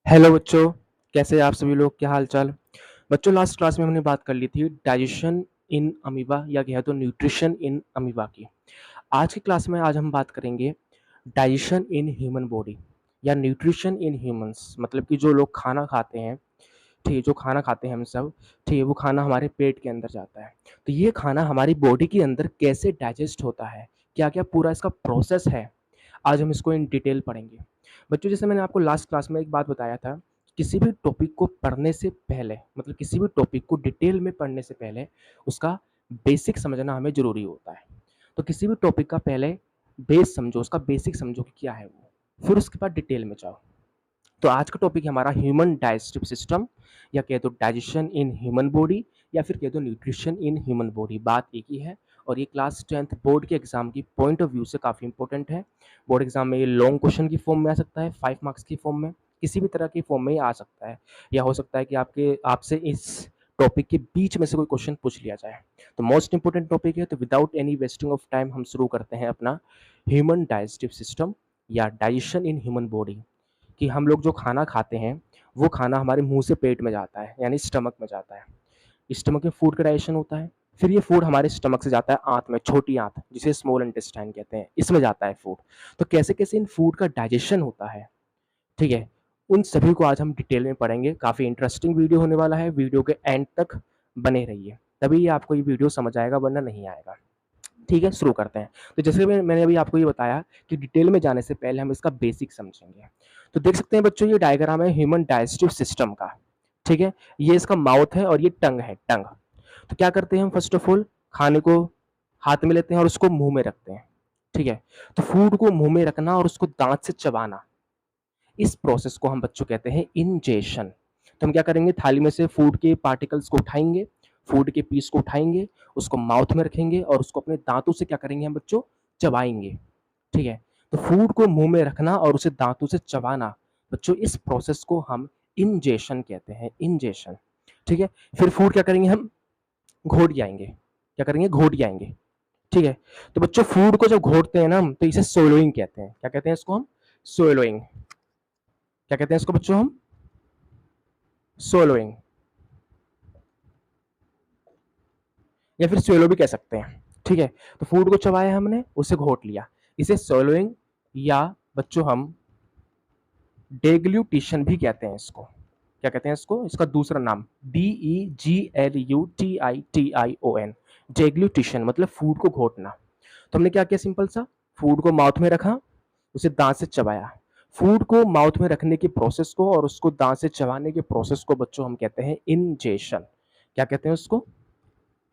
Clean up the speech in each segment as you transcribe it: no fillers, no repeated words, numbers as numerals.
Hello बच्चों, कैसे हैं आप सभी लोग? क्या हाल चाल? बच्चों, लास्ट क्लास में हमने बात कर ली थी डाइजेशन इन अमीबा या कहें तो न्यूट्रिशन इन अमीबा की। आज की क्लास में आज हम बात करेंगे डाइजेशन इन ह्यूमन बॉडी या न्यूट्रिशन इन ह्यूमंस। मतलब कि जो लोग खाना खाते हैं, ठीक है, जो खाना खाते हैं हम सब, ठीक है, वो खाना हमारे पेट के अंदर जाता है। तो ये खाना हमारी बॉडी के अंदर कैसे डाइजेस्ट होता है, क्या क्या पूरा इसका प्रोसेस है, आज हम इसको इन डिटेल पढ़ेंगे। बच्चों, जैसे मैंने आपको लास्ट क्लास में एक बात बताया था, किसी भी टॉपिक को पढ़ने से पहले, मतलब किसी भी टॉपिक को डिटेल में पढ़ने से पहले उसका बेसिक समझना हमें ज़रूरी होता है। तो किसी भी टॉपिक का पहले बेस समझो, उसका बेसिक समझो कि क्या है वो, फिर उसके बाद डिटेल में जाओ। तो आज का टॉपिक है हमारा ह्यूमन डाइजेस्टिव सिस्टम, या कह दो डाइजेशन इन ह्यूमन बॉडी, या फिर कह दो न्यूट्रिशन इन ह्यूमन बॉडी। बात एक ही है और ये क्लास 10th बोर्ड के एग्जाम की पॉइंट ऑफ व्यू से काफ़ी इंपॉर्टेंट है। बोर्ड एग्जाम में ये लॉन्ग क्वेश्चन की फॉर्म में आ सकता है, 5 मार्क्स की फॉर्म में, किसी भी तरह की फॉर्म में ये आ सकता है, या हो सकता है कि आपसे इस टॉपिक के बीच में से कोई क्वेश्चन पूछ लिया जाए। तो मोस्ट इंपॉर्टेंट टॉपिक है, तो without any wasting of time हम शुरू करते हैं अपना ह्यूमन डाइजेस्टिव सिस्टम या डाइजेशन इन ह्यूमन बॉडी। कि हम लोग जो खाना खाते हैं वो खाना हमारे मुंह से पेट में जाता है, यानी स्टमक में जाता है। स्टमक में फूड का डाइजेशन होता है, फिर ये फूड हमारे स्टमक से जाता है आंत में, छोटी आंत जिसे स्मॉल इंटेस्टाइन कहते हैं, इसमें जाता है फूड। तो कैसे कैसे इन फूड का डाइजेशन होता है, ठीक है, उन सभी को आज हम डिटेल में पढ़ेंगे। काफ़ी इंटरेस्टिंग वीडियो होने वाला है, वीडियो के एंड तक बने रहिए, तभी आपको ये वीडियो समझ आएगा, वरना नहीं आएगा। ठीक है, शुरू करते हैं। तो जैसे मैंने अभी आपको ये बताया कि डिटेल में जाने से पहले हम इसका बेसिक समझेंगे। तो देख सकते हैं बच्चों, ये डायग्राम है ह्यूमन डाइजेस्टिव सिस्टम का। ठीक है, ये इसका माउथ है और ये टंग है, टंग। तो क्या करते हैं हम, फर्स्ट ऑफ ऑल खाने को हाथ में लेते हैं और उसको मुंह में रखते हैं। ठीक है, तो फूड को मुंह में रखना और उसको दांत से चबाना, इस प्रोसेस को हम बच्चों कहते हैं इंजेशन। तो हम क्या करेंगे, थाली में से फूड के पार्टिकल्स को उठाएंगे, फूड के पीस को उठाएंगे, उसको माउथ में रखेंगे और उसको अपने दांतों से क्या करेंगे हम बच्चों, चबाएंगे। ठीक है, तो फूड को मुंह में रखना और उसे दांतों से चबाना, बच्चों इस प्रोसेस को हम इंजेशन कहते हैं, इंजेशन। ठीक है, फिर फूड क्या करेंगे हम, घोट जाएंगे, क्या करेंगे, घोट जाएंगे। ठीक है, तो बच्चों फूड को जब घोटते हैं ना हम, तो इसे सोलोइंग कहते हैं। क्या कहते हैं इसको हम, सोलोइंग। क्या कहते हैं इसको बच्चों हम, सोलोइंग, या फिर स्वेलो भी कह सकते हैं। ठीक है, तो फूड को चबाया हमने, उसे घोट लिया, इसे सोलोइंग या बच्चों हम डेग्लूटिशन भी कहते हैं इसको। क्या कहते हैं इसको, इसका दूसरा नाम DEGLUTITION, डेग्लूटिशन, मतलब फूड को घोटना। तो हमने क्या किया, सिंपल सा, फूड को माउथ में रखा, उसे दांत से चबाया। फूड को माउथ में रखने के प्रोसेस को और उसको दांत से चबाने के प्रोसेस को बच्चों हम कहते हैं इंजेशन। क्या कहते हैं उसको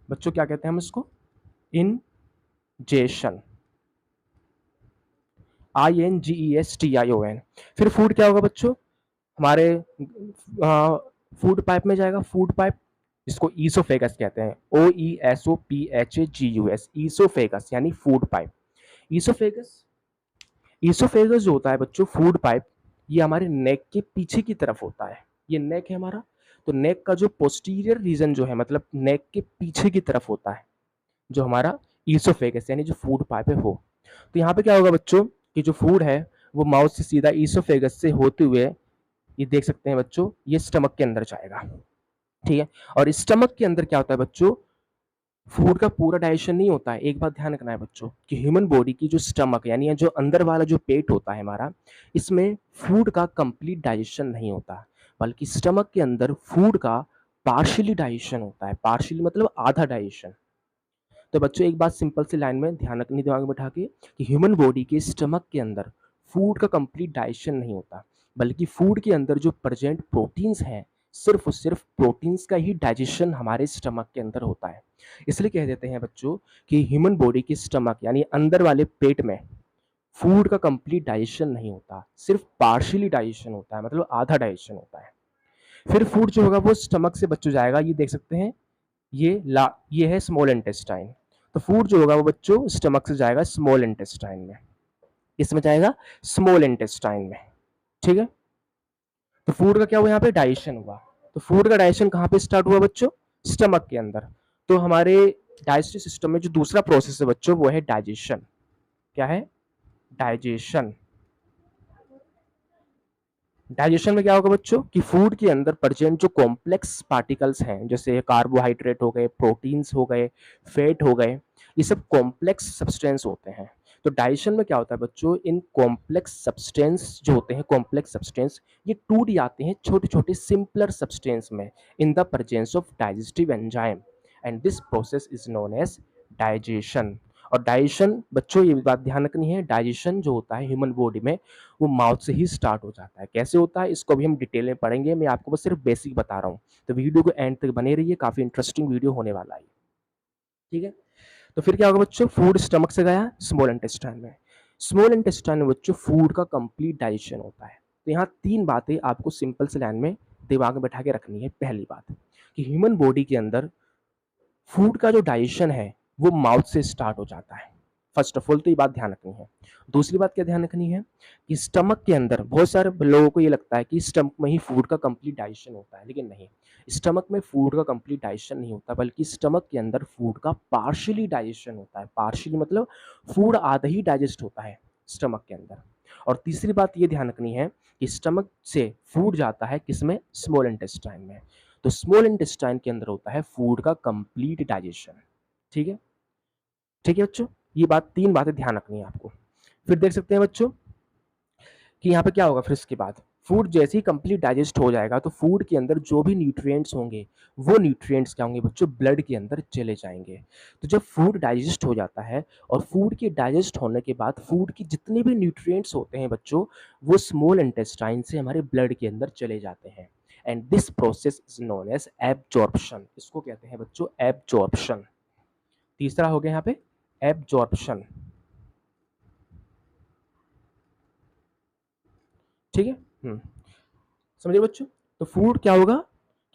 बच्चों, क्या कहते हैं हम इसको, इंजेशन, INGESTION। फिर फूड क्या होगा बच्चों, हमारे फूड पाइप में जाएगा, फूड पाइप, जिसको ईसोफेगस कहते हैं, OESOPHAGUS, ईसोफेगस यानी फूड पाइप। ईसोफेगस, ईसोफेगस जो होता है बच्चों, फूड पाइप, ये हमारे नेक के पीछे की तरफ होता है। ये नेक है हमारा, तो नेक का जो पोस्टीरियर रीजन जो है, मतलब नेक के पीछे की तरफ होता है जो हमारा ईसोफेगस यानी जो फूड पाइप है वो। तो यहाँ पे क्या होगा बच्चों, कि जो फूड है वो माउथ से सीधा ईसोफेगस से होते हुए, ये देख सकते हैं बच्चों, ये स्टमक के अंदर जाएगा। ठीक है, और स्टमक के अंदर क्या होता है बच्चों, फूड का पूरा डाइजेशन नहीं होता है। एक बात ध्यान रखना है बच्चों, कि ह्यूमन बॉडी की जो स्टमक यानी जो अंदर वाला जो पेट होता है हमारा, इसमें फूड का कंप्लीट डाइजेशन नहीं होता, बल्कि स्टमक के अंदर फूड का पार्शियली डाइजेशन होता है। पार्शियली मतलब आधा डाइजेशन। तो बच्चों एक बात सिंपल सी लाइन में ध्यान रखनी, दिमाग में बैठा के, कि ह्यूमन बॉडी के स्टमक के अंदर फूड का कंप्लीट डाइजेशन नहीं होता, बल्कि फूड के अंदर जो प्रेजेंट प्रोटीन्स हैं, सिर्फ और सिर्फ प्रोटीन्स का ही डाइजेशन हमारे स्टमक के अंदर होता है। इसलिए कह देते हैं बच्चों कि ह्यूमन बॉडी की स्टमक यानी अंदर वाले पेट में फूड का कंप्लीट डाइजेशन नहीं होता, सिर्फ पार्शियली डाइजेशन होता है, मतलब आधा डाइजेशन होता है। फिर फूड जो होगा वो स्टमक से बच्चों जाएगा, ये देख सकते हैं, ये है स्मॉल इंटेस्टाइन। तो फूड जो होगा वो बच्चों स्टमक से जाएगा स्मॉल इंटेस्टाइन में, इसमें जाएगा स्मॉल इंटेस्टाइन में। ठीक है, तो फूड का क्या हुआ, यहाँ पे डाइजेशन हुआ। तो फूड का डाइजेशन कहाँ पे स्टार्ट हुआ बच्चों, स्टमक के अंदर। तो हमारे डाइजेस्टिव सिस्टम में जो दूसरा प्रोसेस है बच्चों, वो है डाइजेशन। क्या है, डाइजेशन। डाइजेशन में क्या होगा बच्चों कि फूड के अंदर प्रेजेंट जो कॉम्प्लेक्स पार्टिकल्स हैं, जैसे कार्बोहाइड्रेट हो गए, प्रोटीन्स हो गए, फैट हो गए, ये सब कॉम्प्लेक्स सब्सटेंस होते हैं। तो डाइजेशन में क्या होता है बच्चों, इन कॉम्प्लेक्स सब्सटेंस जो होते हैं, कॉम्प्लेक्स सब्सटेंस ये टूट जाते हैं छोटे छोटे सिंपलर सब्सटेंस में in the presence of digestive enzyme, and this process is known as digestion. और डाइजेशन बच्चों ये बात ध्यान रखनी है, डाइजेशन जो होता है ह्यूमन बॉडी में वो माउथ से ही स्टार्ट हो जाता है। कैसे होता है इसको भी हम डिटेल में पढ़ेंगे, मैं आपको बस सिर्फ बेसिक बता रहा हूँ। तो वीडियो को एंड तक बने रहिए, काफी इंटरेस्टिंग वीडियो होने वाला है। ठीक है, तो फिर क्या होगा बच्चों, फूड स्टमक से गया स्मॉल इंटेस्टाइन में। स्मॉल इंटेस्टाइन में बच्चों फूड का कंप्लीट डाइजेशन होता है। तो यहाँ तीन बातें आपको सिंपल से लाइन में दिमाग में बैठा के रखनी है। पहली बात कि ह्यूमन बॉडी के अंदर फूड का जो डाइजेशन है वो माउथ से स्टार्ट हो जाता है। फर्स्ट ऑफ ऑल तो ये बात ध्यान रखनी है। दूसरी बात क्या ध्यान रखनी है कि स्टमक के अंदर, बहुत सारे लोगों को ये लगता है कि स्टमक में ही फूड का कंप्लीट डाइजेशन होता है, लेकिन नहीं, स्टमक में फूड का कंप्लीट डाइजेशन नहीं होता, बल्कि स्टमक के अंदर फूड का पार्शियली डाइजेशन होता है। पार्शियली मतलब फूड आधा ही डाइजेस्ट होता है स्टमक के अंदर। और तीसरी बात ये ध्यान रखनी है कि स्टमक से फूड जाता है किसमें, स्मॉल इंटेस्टाइन में। तो स्मॉल इंटेस्टाइन के अंदर होता है फूड का कंप्लीट डाइजेशन। ठीक है, ठीक है बच्चों, ये बात, तीन बातें ध्यान रखनी है आपको। फिर देख सकते हैं बच्चों कि यहाँ पे क्या होगा, फिर इसके बाद फूड जैसे ही कंप्लीट डाइजेस्ट हो जाएगा तो फूड के अंदर जो भी न्यूट्रिएंट्स होंगे वो न्यूट्रिएंट्स क्या होंगे बच्चों, ब्लड के अंदर चले जाएंगे। तो जब फूड डाइजेस्ट हो जाता है और फूड के डाइजेस्ट होने के बाद फूड की जितने भी न्यूट्रिएंट्स होते हैं बच्चों, वो स्मॉल इंटेस्टाइन से हमारे ब्लड के अंदर चले जाते हैं। And this process is known as absorption. इसको कहते हैं बच्चों एब्जॉर्प्शन। तीसरा हो गया यहाँ पे एब्जॉर्प्शन। ठीक है, समझे बच्चों। तो फूड क्या होगा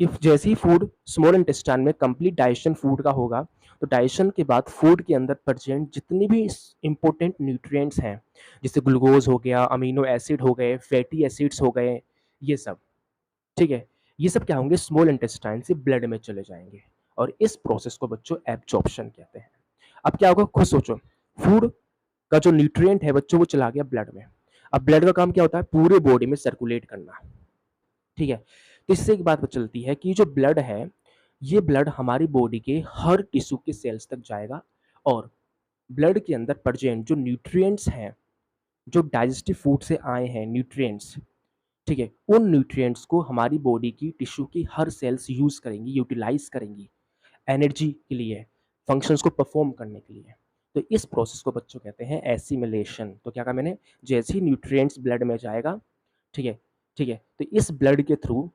कि जैसे ही फूड स्मॉल इंटेस्टाइन में कंप्लीट डाइजेशन फूड का होगा, तो डाइजेशन के बाद फूड के अंदर प्रेजेंट जितने भी इंपॉर्टेंट न्यूट्रिएंट्स हैं, जैसे ग्लूकोज हो गया, अमीनो एसिड हो गए, फैटी एसिड्स हो गए, ये सब, ठीक है, ये सब क्या होंगे, स्मॉल इंटेस्टाइन से ब्लड में चले जाएंगे। और इस प्रोसेस को बच्चों एब्जॉर्प्शन कहते हैं। अब क्या होगा, खुद सोचो, फूड का जो न्यूट्रिएंट है बच्चों वो चला गया ब्लड में। अब ब्लड का काम क्या होता है, पूरे बॉडी में सर्कुलेट करना। ठीक है, तो इससे एक बात चलती है कि जो ब्लड है, ये ब्लड हमारी बॉडी के हर टिश्यू के सेल्स तक जाएगा, और ब्लड के अंदर प्रेजेंट जो न्यूट्रिएंट्स हैं, जो डाइजेस्टिव फूड से आए हैं न्यूट्रिएंट्स, ठीक है, उन न्यूट्रिएंट्स को हमारी बॉडी की टिश्यू की हर सेल्स यूज करेंगी, यूटिलाइज करेंगी एनर्जी के लिए, फंक्शंस को परफॉर्म करने के लिए। तो इस प्रोसेस को बच्चों कहते हैं एसिमिलेशन। तो क्या कहा मैंने, जैसे ही न्यूट्रिएंट्स ब्लड में जाएगा, ठीक है, ठीक है, तो इस ब्लड के थ्रू,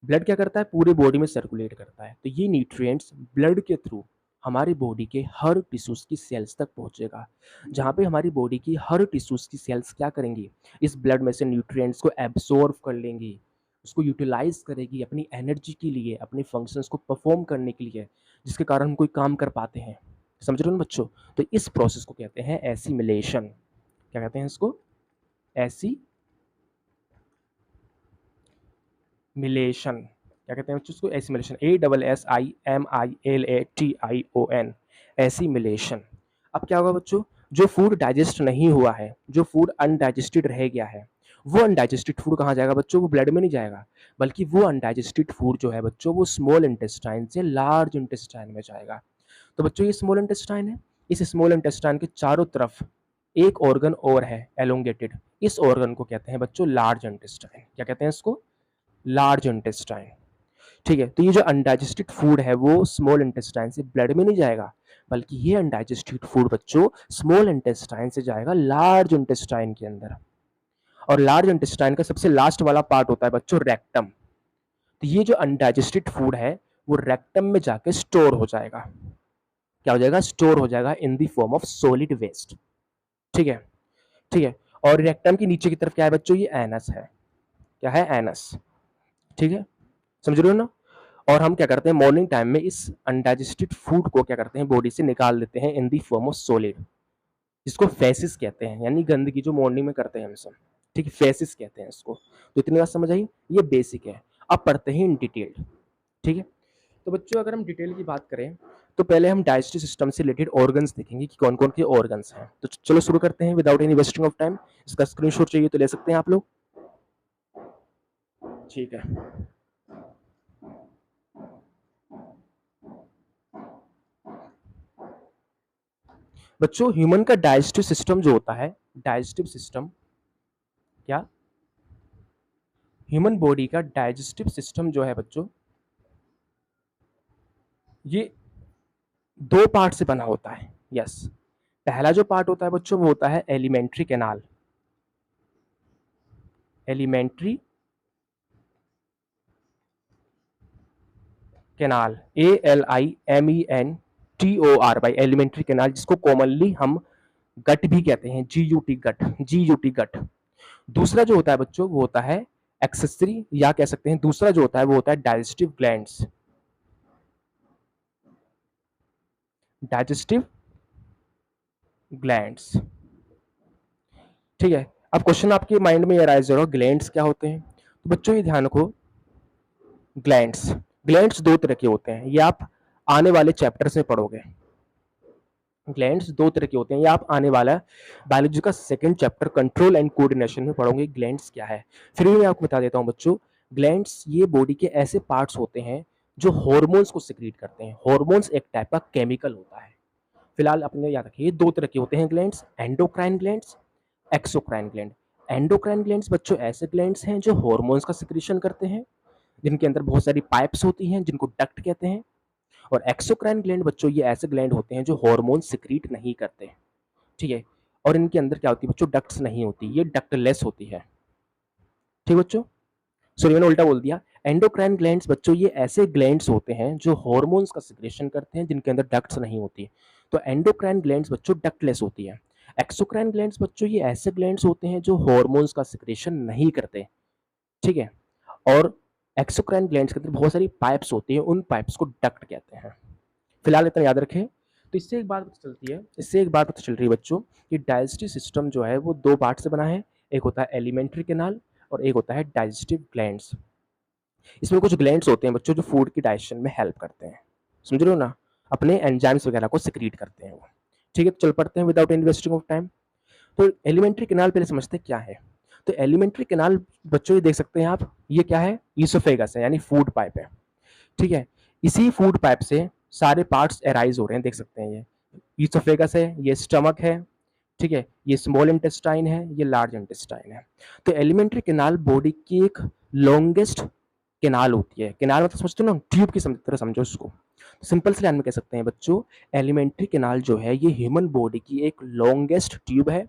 ब्लड क्या करता है, पूरे बॉडी में सर्कुलेट करता है, तो ये न्यूट्रिएंट्स ब्लड के थ्रू हमारी बॉडी के हर टिश्यूज की सेल्स तक पहुंचेगा, जहाँ पे हमारी बॉडी की हर टिश्यूज की सेल्स क्या करेंगी, इस ब्लड में से न्यूट्रिएंट्स को एब्सॉर्ब कर लेंगी, उसको यूटिलाइज करेगी अपनी एनर्जी के लिए, अपने फंक्शंस को परफॉर्म करने के लिए, जिसके कारण हम कोई काम कर पाते हैं। समझ रहे हो ना बच्चों। तो इस प्रोसेस को कहते हैं एसिमिलेशन। क्या कहते हैं इसको, एसिमिलेशन। क्या कहते हैं बच्चों इसको, एसिमिलेशन, ASSIMILATION, एसिमिलेशन। अब क्या होगा बच्चों, जो फूड डाइजेस्ट नहीं हुआ है, जो फूड अनडाइजेस्टेड रह गया है, वो अनडाइजेस्टेड फूड कहाँ जाएगा बच्चों, वो ब्लड में नहीं जाएगा, बल्कि वो अनडाइजेस्टेड फूड जो है बच्चों, वो स्मॉल इंटेस्टाइन से लार्ज इंटेस्टाइन में जाएगा। तो बच्चों ये स्मॉल इंटेस्टाइन है, इस स्मॉल इंटेस्टाइन के चारों तरफ एक ऑर्गन और है एलोंगेटेड, इस ऑर्गन को कहते हैं बच्चों लार्ज इंटेस्टाइन। क्या कहते हैं इसको, लार्ज इंटेस्टाइन। ठीक है, तो ये जो अनडाइजेस्टेड फूड है वो स्मॉल इंटेस्टाइन से ब्लड में नहीं जाएगा, बल्कि ये अनडाइजेस्टेड फूड बच्चों स्मॉल इंटेस्टाइन से जाएगा लार्ज इंटेस्टाइन के अंदर। और लार्ज इंटेस्टाइन का सबसे लास्ट वाला पार्ट होता है बच्चों रेक्टम। तो ये जो अनडाइजेस्टेड फूड है वो रेक्टम में जाके स्टोर हो जाएगा। क्या हो जाएगा, स्टोर हो जाएगा in the form of solid waste. ठीक है, ठीक है, और रेक्टम की नीचे की तरफ क्या है बच्चों, ये एनस है। क्या है, एनस। ठीक है, समझ रहे हो ना। और हम क्या करते हैं, मॉर्निंग टाइम में इस अनडाइजेस्टेड फूड को क्या करते हैं, बॉडी से निकाल देते हैं इन दी फॉर्म ऑफ सॉलिड, जिसको फेसिस कहते हैं, यानी गंदगी जो मॉर्निंग में करते हैं हम सब। ठीक है, फेसिस कहते हैं इसको। तो इतनी बात समझ आई, ये बेसिक है। अब पढ़ते हैं इन डिटेल। ठीक है, तो बच्चों अगर हम डिटेल की बात करें तो पहले हम डाइजेस्टिव सिस्टम से रिलेटेड ऑर्गन्स देखेंगे कि कौन कौन के ऑर्गन्स हैं। तो चलो शुरू करते हैं without any wasting of time. इसका स्क्रीनशॉट चाहिए तो ले सकते हैं आप लोग। ठीक है बच्चों, ह्यूमन का डाइजेस्टिव सिस्टम जो होता है, डाइजेस्टिव सिस्टम क्या, ह्यूमन बॉडी का डाइजेस्टिव सिस्टम जो है बच्चों, ये दो पार्ट से बना होता है। यस, पहला जो पार्ट होता है बच्चों वो होता है alimentary canal. Alimentary canal, ALIMENTORY, alimentary canal, जिसको कॉमनली हम गट भी कहते हैं, GUT गट, GUT गट। दूसरा जो होता है बच्चों वो होता है एक्सेसरी, या कह सकते हैं दूसरा जो होता है वो होता है डाइजेस्टिव ग्लैंड्स। डाइजेस्टिव ग्लैंड्स, ठीक है। अब क्वेश्चन आपके माइंड में ये राइज हो रहा है, ग्लैंड्स क्या होते हैं? तो बच्चों ये ध्यान रखो, ग्लैंड्स, ग्लैंड्स दो तरह के होते हैं, ये आप आने वाले चैप्टर्स में पढ़ोगे। ग्लैंड्स दो तरह के होते हैं, ये आप आने वाला बायोलॉजी का second chapter control and coordination में पढ़ोगे ग्लैंड्स क्या है। फिर भी मैं आपको बता देता हूँ बच्चों, ग्लैंड्स ये बॉडी के ऐसे पार्ट्स होते हैं जो हॉर्मोन्स को सिक्रीट करते हैं। हॉर्मोन्स एक टाइप का केमिकल होता है। फिलहाल अपने याद रखिए, दो तरह के होते हैं glands, endocrine glands, exocrine gland. Endocrine glands बच्चों ऐसे ग्लैंड्स हैं जो हॉर्मोन्स का सिक्रीशन करते हैं, जिनके अंदर बहुत सारी पाइप्स होती हैं जिनको डक्ट कहते हैं। और एक्सोक्राइन ग्लैंड बच्चों ये ऐसे ग्लैंड होते हैं जो हार्मोन सिक्रीट नहीं करते, ठीक है। और इनके अंदर क्या होती है बच्चों, डक्ट्स नहीं होती, ये डक्टलेस होती है, ठीक बच्चों। सॉरी मैंने उल्टा बोल दिया। एंडोक्राइन ग्लैंड्स बच्चों ये ऐसे ग्लैंड्स होते हैं जो हार्मोन्स का सिक्रेशन करते हैं, जिनके अंदर डक्ट्स नहीं होती। तो एंडोक्राइन ग्लैंड्स बच्चों डक्टलेस होती है। एक्सोक्राइन ग्लैंड्स बच्चों ये ऐसे ग्लैंड्स होते हैं जो हार्मोन्स का सिक्रेशन नहीं करते, ठीक है। और एक्सोक्राइन ग्लैंड्स के अंदर बहुत सारी पाइप्स होती हैं, उन पाइप्स को डक्ट कहते हैं। फिलहाल इतना याद रखें। तो इससे एक बात पता चलती है, इससे एक बात पता चल रही है बच्चों कि डाइजेस्टिव सिस्टम जो है वो दो पार्ट से बना है, एक होता है एलिमेंट्री कैनाल और एक होता है डाइजेस्टिव ग्लैंड्स। इसमें कुछ ग्लैंड्स होते हैं बच्चों जो फूड की डाइजेशन में हेल्प करते हैं, समझ रहे हो ना, अपने एंजाइम्स वगैरह को सिक्रीट करते हैं वो, ठीक है। तो चल पड़ते हैं without any wasting of time. तो एलिमेंट्री कैनाल पहले समझते हैं क्या है। तो एलिमेंट्री कैनाल बच्चों ये देख सकते हैं आप, ये क्या है, ईसोफेगस है, यानी फूड पाइप है, ठीक है। इसी फूड पाइप से सारे पार्ट्स एराइज हो रहे हैं, देख सकते हैं। ये ईसोफेगस है, ये स्टमक है, ठीक है, ये स्मॉल इंटेस्टाइन है, ये लार्ज इंटेस्टाइन है। तो एलिमेंट्री कैनाल बॉडी की एक लॉन्गेस्ट कैनाल होती है। कैनाल मतलब समझते हो ना, ट्यूब की तरह समझो इसको। सिंपल से लाइन में कह सकते हैं बच्चों, एलिमेंट्री कैनाल जो है ये ह्यूमन बॉडी की एक लॉन्गेस्ट ट्यूब है,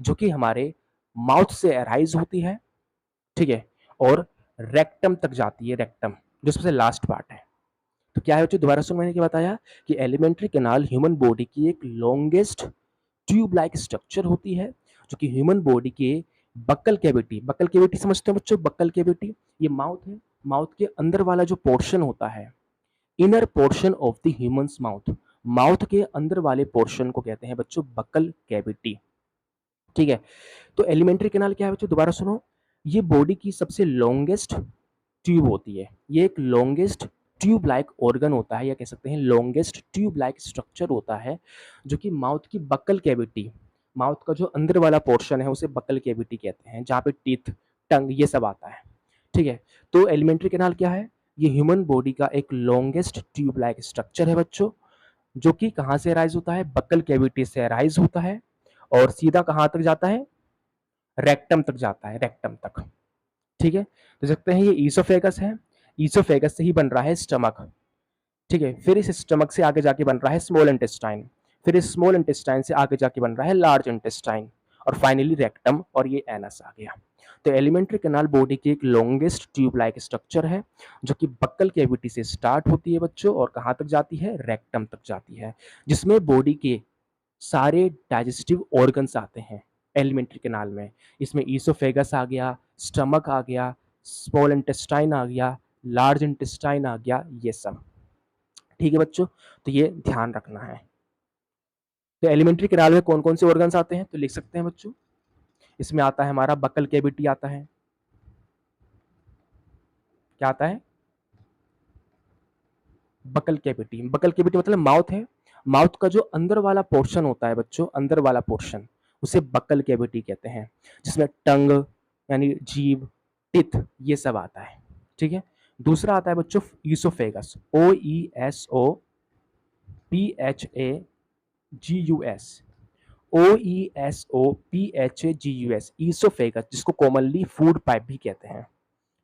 जो कि हमारे माउथ से एराइज होती है, ठीक है, और रेक्टम तक जाती है, रेक्टम जो सबसे लास्ट पार्ट है। तो क्या है बच्चों, दोबारा सुन, मैंने क्या बताया कि एलिमेंट्री कैनाल ह्यूमन बॉडी की एक लॉन्गेस्ट ट्यूब लाइक स्ट्रक्चर होती है, जो कि ह्यूमन बॉडी के बक्कल कैविटी, बक्कल कैविटी समझते हैं बच्चों, बक्कल कैविटी ये माउथ है, माउथ के अंदर वाला जो पोर्शन होता है, inner portion of the humans mouth, mouth के अंदर वाले पोर्शन को कहते हैं बच्चों बक्कल कैविटी, ठीक है। तो एलिमेंट्री कैनाल क्या है बच्चों, दोबारा सुनो, ये बॉडी की सबसे लॉन्गेस्ट ट्यूब होती है, ये एक लॉन्गेस्ट ट्यूब लाइक ऑर्गन होता है, या कह सकते हैं लॉन्गेस्ट ट्यूब लाइक स्ट्रक्चर होता है, जो कि माउथ की बक्कल कैविटी, माउथ का जो अंदर वाला पोर्शन है उसे बक्कल कैविटी कहते हैं, जहाँ पे टीथ, टंग ये सब आता है, ठीक है। तो एलिमेंट्री कैनाल क्या है, ये ह्यूमन बॉडी का एक लॉन्गेस्ट ट्यूब लाइक स्ट्रक्चर है बच्चों, जो कि कहाँ से अराइज होता है, बक्कल कैविटी से अराइज होता है, और सीधा कहाँ तक जाता है, रेक्टम तक जाता है, रेक्टम तक, ठीक है। तो सकते हैं ये ईसोफेगस है, ईसोफेगस से ही बन रहा है स्टमक, ठीक है। फिर इस स्टमक से आगे जाके बन रहा है स्मॉल इंटेस्टाइन, फिर इस स्मॉल इंटेस्टाइन से आगे जाके बन रहा है लार्ज इंटेस्टाइन, और फाइनली रेक्टम, और ये एनस आ गया। तो एलिमेंट्री कैनाल बॉडी की एक लॉन्गेस्ट ट्यूब लाइक स्ट्रक्चर है, जो कि बक्कल कैविटी से स्टार्ट होती है बच्चों, और कहाँ तक जाती है, रेक्टम तक जाती है, जिसमें बॉडी के सारे डाइजेस्टिव ऑर्गन्स आते हैं एलिमेंट्री कैनाल में। इसमें ईसोफेगस आ गया, स्टमक आ गया, स्मॉल इंटेस्टाइन आ गया, लार्ज इंटेस्टाइन आ गया, ये सब, ठीक है बच्चों। तो ये ध्यान रखना है। तो एलिमेंट्री कैनाल में कौन कौन से ऑर्गन्स आते हैं, तो लिख सकते हैं बच्चों, इसमें आता है हमारा बक्कल कैविटी आता है, क्या आता है, बक्कल कैविटी, बक्कल कैविटी मतलब माउथ है, माउथ का जो अंदर वाला पोर्शन होता है बच्चों, अंदर वाला पोर्शन उसे बक्कल कैविटी कहते हैं, जिसमें टंग यानी जीभ, टिथ, ये सब आता है, ठीक है। दूसरा आता है बच्चों ईसोफेगस, OESOPHAGUS, OESOPHAGUS, ईसोफेगस, जिसको कॉमनली फूड पाइप भी कहते हैं,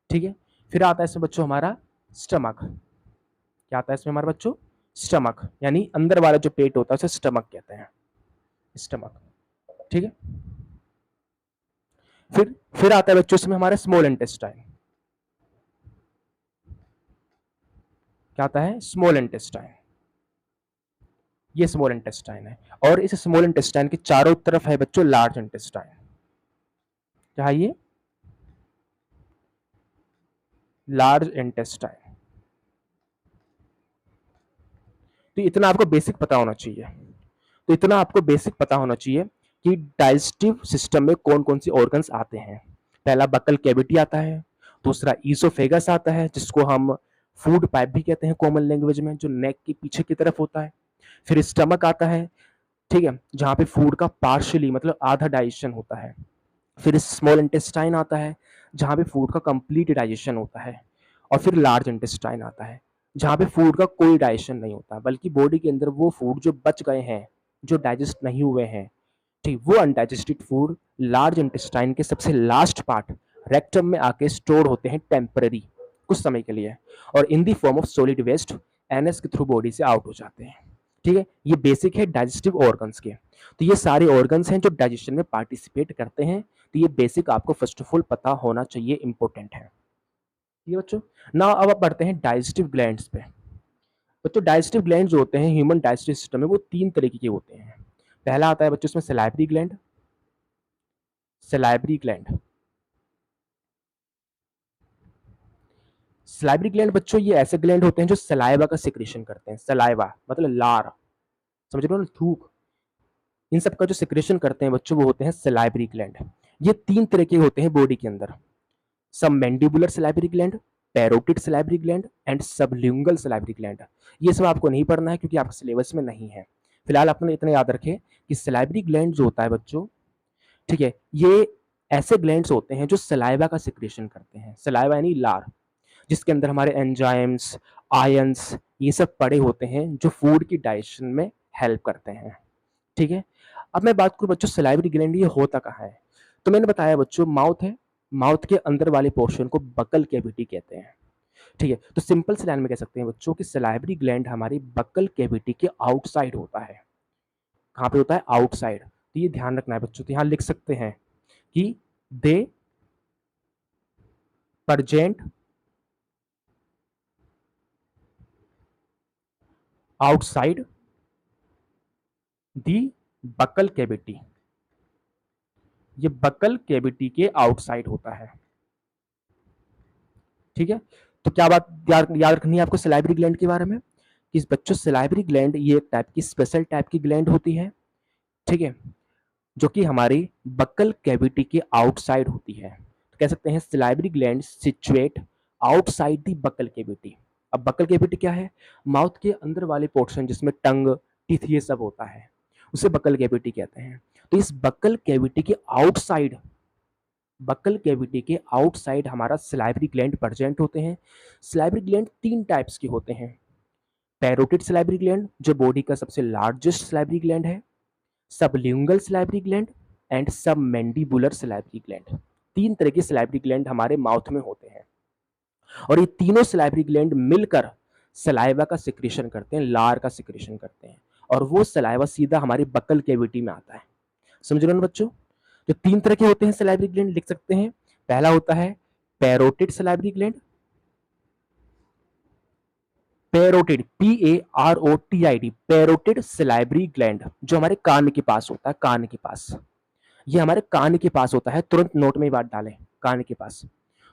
ठीक है। फिर आता है इसमें बच्चों हमारा स्टमक। क्या आता है इसमें हमारे बच्चों? स्टमक, यानी अंदर वाला जो पेट होता है उसे स्टमक कहते हैं, स्टमक, ठीक है। फिर आता है बच्चों इसमें हमारा स्मॉल इंटेस्टाइन। क्या आता है? स्मॉल इंटेस्टाइन, ये स्मॉल इंटेस्टाइन है। और इस स्मॉल इंटेस्टाइन के चारों तरफ है बच्चों लार्ज इंटेस्टाइन। क्या है ये? Large intestine. तो इतना आपको बेसिक पता होना चाहिए, तो इतना आपको बेसिक पता होना चाहिए कि डाइजेस्टिव सिस्टम में कौन कौन सी ऑर्गन्स आते हैं। पहला बकल कैविटी आता है, दूसरा ईसोफेगस आता है जिसको हम फूड पाइप भी कहते हैं कॉमन लैंग्वेज में, जो नेक के पीछे की तरफ होता है। फिर स्टमक आता है, ठीक है, जहाँ पे फूड का पार्शियली मतलब आधा डाइजेशन होता है। फिर स्मॉल इंटेस्टाइन आता है जहाँ पे फूड का कंप्लीट डाइजेशन होता है। और फिर लार्ज इंटेस्टाइन आता है जहाँ पे फूड का कोई डाइजेशन नहीं होता, बल्कि बॉडी के अंदर वो फूड जो बच गए हैं, जो डाइजेस्ट नहीं हुए हैं, ठीक, वो अनडाइजेस्टेड फूड लार्ज इंटेस्टाइन के सबसे लास्ट पार्ट रेक्टम में आके स्टोर होते हैं टेम्पररी, कुछ समय के लिए, और in the form of solid waste एनएस के थ्रू बॉडी से आउट हो जाते हैं, ठीक है। ये बेसिक है डाइजेस्टिव ऑर्गन्स के। तो ये सारे ऑर्गन्स हैं जो डाइजेशन में पार्टिसिपेट करते हैं। तो ये बेसिक आपको फर्स्ट ऑफ ऑल पता होना चाहिए, इंपॉर्टेंट है ये बच्चों। ना अब आप बढ़ते हैं डाइजेस्टिव ग्लैंड्स पे। बच्चों डाइजेस्टिव ग्लैंड जो होते हैं ह्यूमन डाइजेस्टिव सिस्टम में, वो तीन तरीके के होते हैं। पहला आता है बच्चों इसमें salivary gland, salivary gland, salivary gland बच्चों ये ऐसे ग्लैंड होते हैं जो सलाइवा का सिक्रेशन करते हैं। सलाइवा मतलब लार, समझ रहे हो ना, थूक, इन सब का जो सिक्रेशन करते हैं बच्चों वो होते हैं सलाइवरी ग्लैंड। ये तीन तरह के होते हैं बॉडी के अंदर, सब submandibular salivary gland, parotid salivary gland and sublingual salivary gland. ये सब आपको नहीं पढ़ना है क्योंकि आपके सिलेबस में नहीं है। फिलहाल आपने इतना याद रखें कि सलाइवरी ग्लैंड जो होता है बच्चों, ठीक है, ये ऐसे ग्लैंड्स होते हैं जो सलाइवा का सिक्रेशन करते हैं। सलाइवा यानी लार, जिसके अंदर हमारे एंजाइम्स, आयंस, ये सब पड़े होते हैं जो फूड की डाइजेशन में हेल्प करते हैं, ठीक है। अब मैं बात करूं बच्चों सलाइवरी ग्लैंड ये होता कहाँ है, तो मैंने बताया बच्चों माउथ है, माउथ के अंदर वाले पोर्शन को बकल कैविटी कहते हैं, ठीक है। तो सिंपल से लाइन में कह सकते हैं बच्चों कि सलाइवरी ग्लैंड हमारी बकल कैविटी के आउटसाइड होता है। कहाँ पे होता है? आउटसाइड। तो ये ध्यान रखना है बच्चों, तो यहाँ लिख सकते हैं कि दे present outside the buccal cavity, ये बकल कैविटी के आउटसाइड होता है, ठीक है। तो क्या बात याद रखनी है आपको सलाइवरी ग्लैंड के बारे में कि बच्चों सलाइवरी ग्लैंड ये एक टाइप की स्पेशल टाइप की ग्लैंड होती है, ठीक है, जो कि हमारी बकल कैविटी के आउटसाइड होती है। तो कह सकते हैं salivary gland situate outside the buccal cavity. अब बकल कैविटी क्या है? माउथ के अंदर वाले पोर्शन जिसमें टंग, टीथ ये सब होता है, उसे बकल कैविटी कहते हैं। तो इस बकल कैविटी के आउटसाइड, बकल कैविटी के आउटसाइड हमारा सलाइवरी ग्लैंड प्रेजेंट होते हैं। सलाइवरी ग्लैंड तीन टाइप्स के होते हैं। पैरोटिड सलाइवरी ग्लैंड जो बॉडी का सबसे लार्जेस्ट सलाइवरी ग्लैंड है, सबल्यूंगल सलाइवरी ग्लैंड एंड सब मैंडिबुलर सलाइवरी ग्लैंड। तीन तरह के सलाइवरी ग्लैंड हमारे माउथ में होते हैं और ये तीनों सलाइवरी ग्लैंड मिलकर सलाइवा का सिक्रेशन करते हैं, लार का सिक्रेशन करते हैं, और वो सलाइवा सीधा हमारी बकल कैविटी में आता है। समझ रहे हो ना बच्चों? जो तीन तरह के होते हैं सलाइवरी ग्लैंड लिख सकते हैं। पहला होता है parotid salivary gland, parotid PAROTID, parotid salivary gland जो हमारे कान के पास होता है, कान के पास, ये हमारे कान के पास होता है, तुरंत नोट में बात डालें, कान के पास।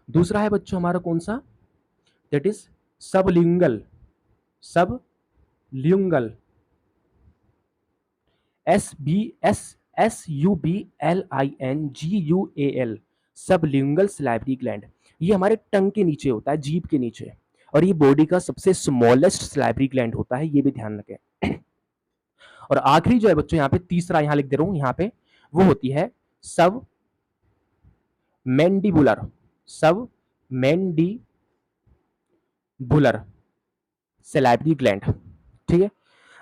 दूसरा है बच्चों हमारा कौन सा? That is sublingual, sublingual, SUBLINGUAL, sublingual salivary gland. ये हमारे टंग के नीचे होता है, जीभ के नीचे, और ये बॉडी का सबसे स्मॉलेस्ट सलाइवरी ग्लैंड होता है, ये भी ध्यान रखें। और आखिरी जो है बच्चों यहाँ पे तीसरा, यहाँ लिख दे रहा हूं यहाँ पे, वो होती है सब मैंडिबुलर, सब मैंडिबुलर सैलिवरी ग्लैंड, ठीक है।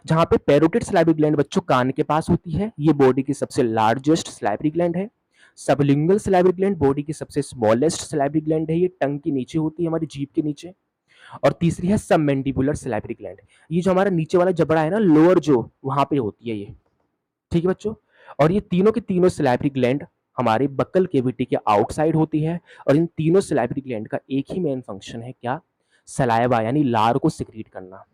जहां पे पैरोटिड सैलिवरी ग्लैंड बच्चों कान के पास होती है, ये बॉडी की सबसे लार्जेस्ट सैलिवरी ग्लैंड है। सबलिंगुअल सैलिवरी ग्लैंड बॉडी की सबसे स्मॉलेस्ट सैलिवरी ग्लैंड है, ये टंग के नीचे होती है, हमारी जीभ के नीचे। और तीसरी है सबमैंडिबुलर सैलिवरी ग्लैंड, ये जो हमारा नीचे वाला जबड़ा है ना, लोअर जो, वहां पे होती है ये, ठीक है बच्चों। और ये तीनों के तीनों सैलिवरी ग्लैंड हमारे बक्कल केविटी के आउटसाइड होती है। और इन तीनों सैलिवरी ग्लैंड का एक ही मेन फंक्शन है, क्या? सलाइवा यानी लार को सिक्रीट करना।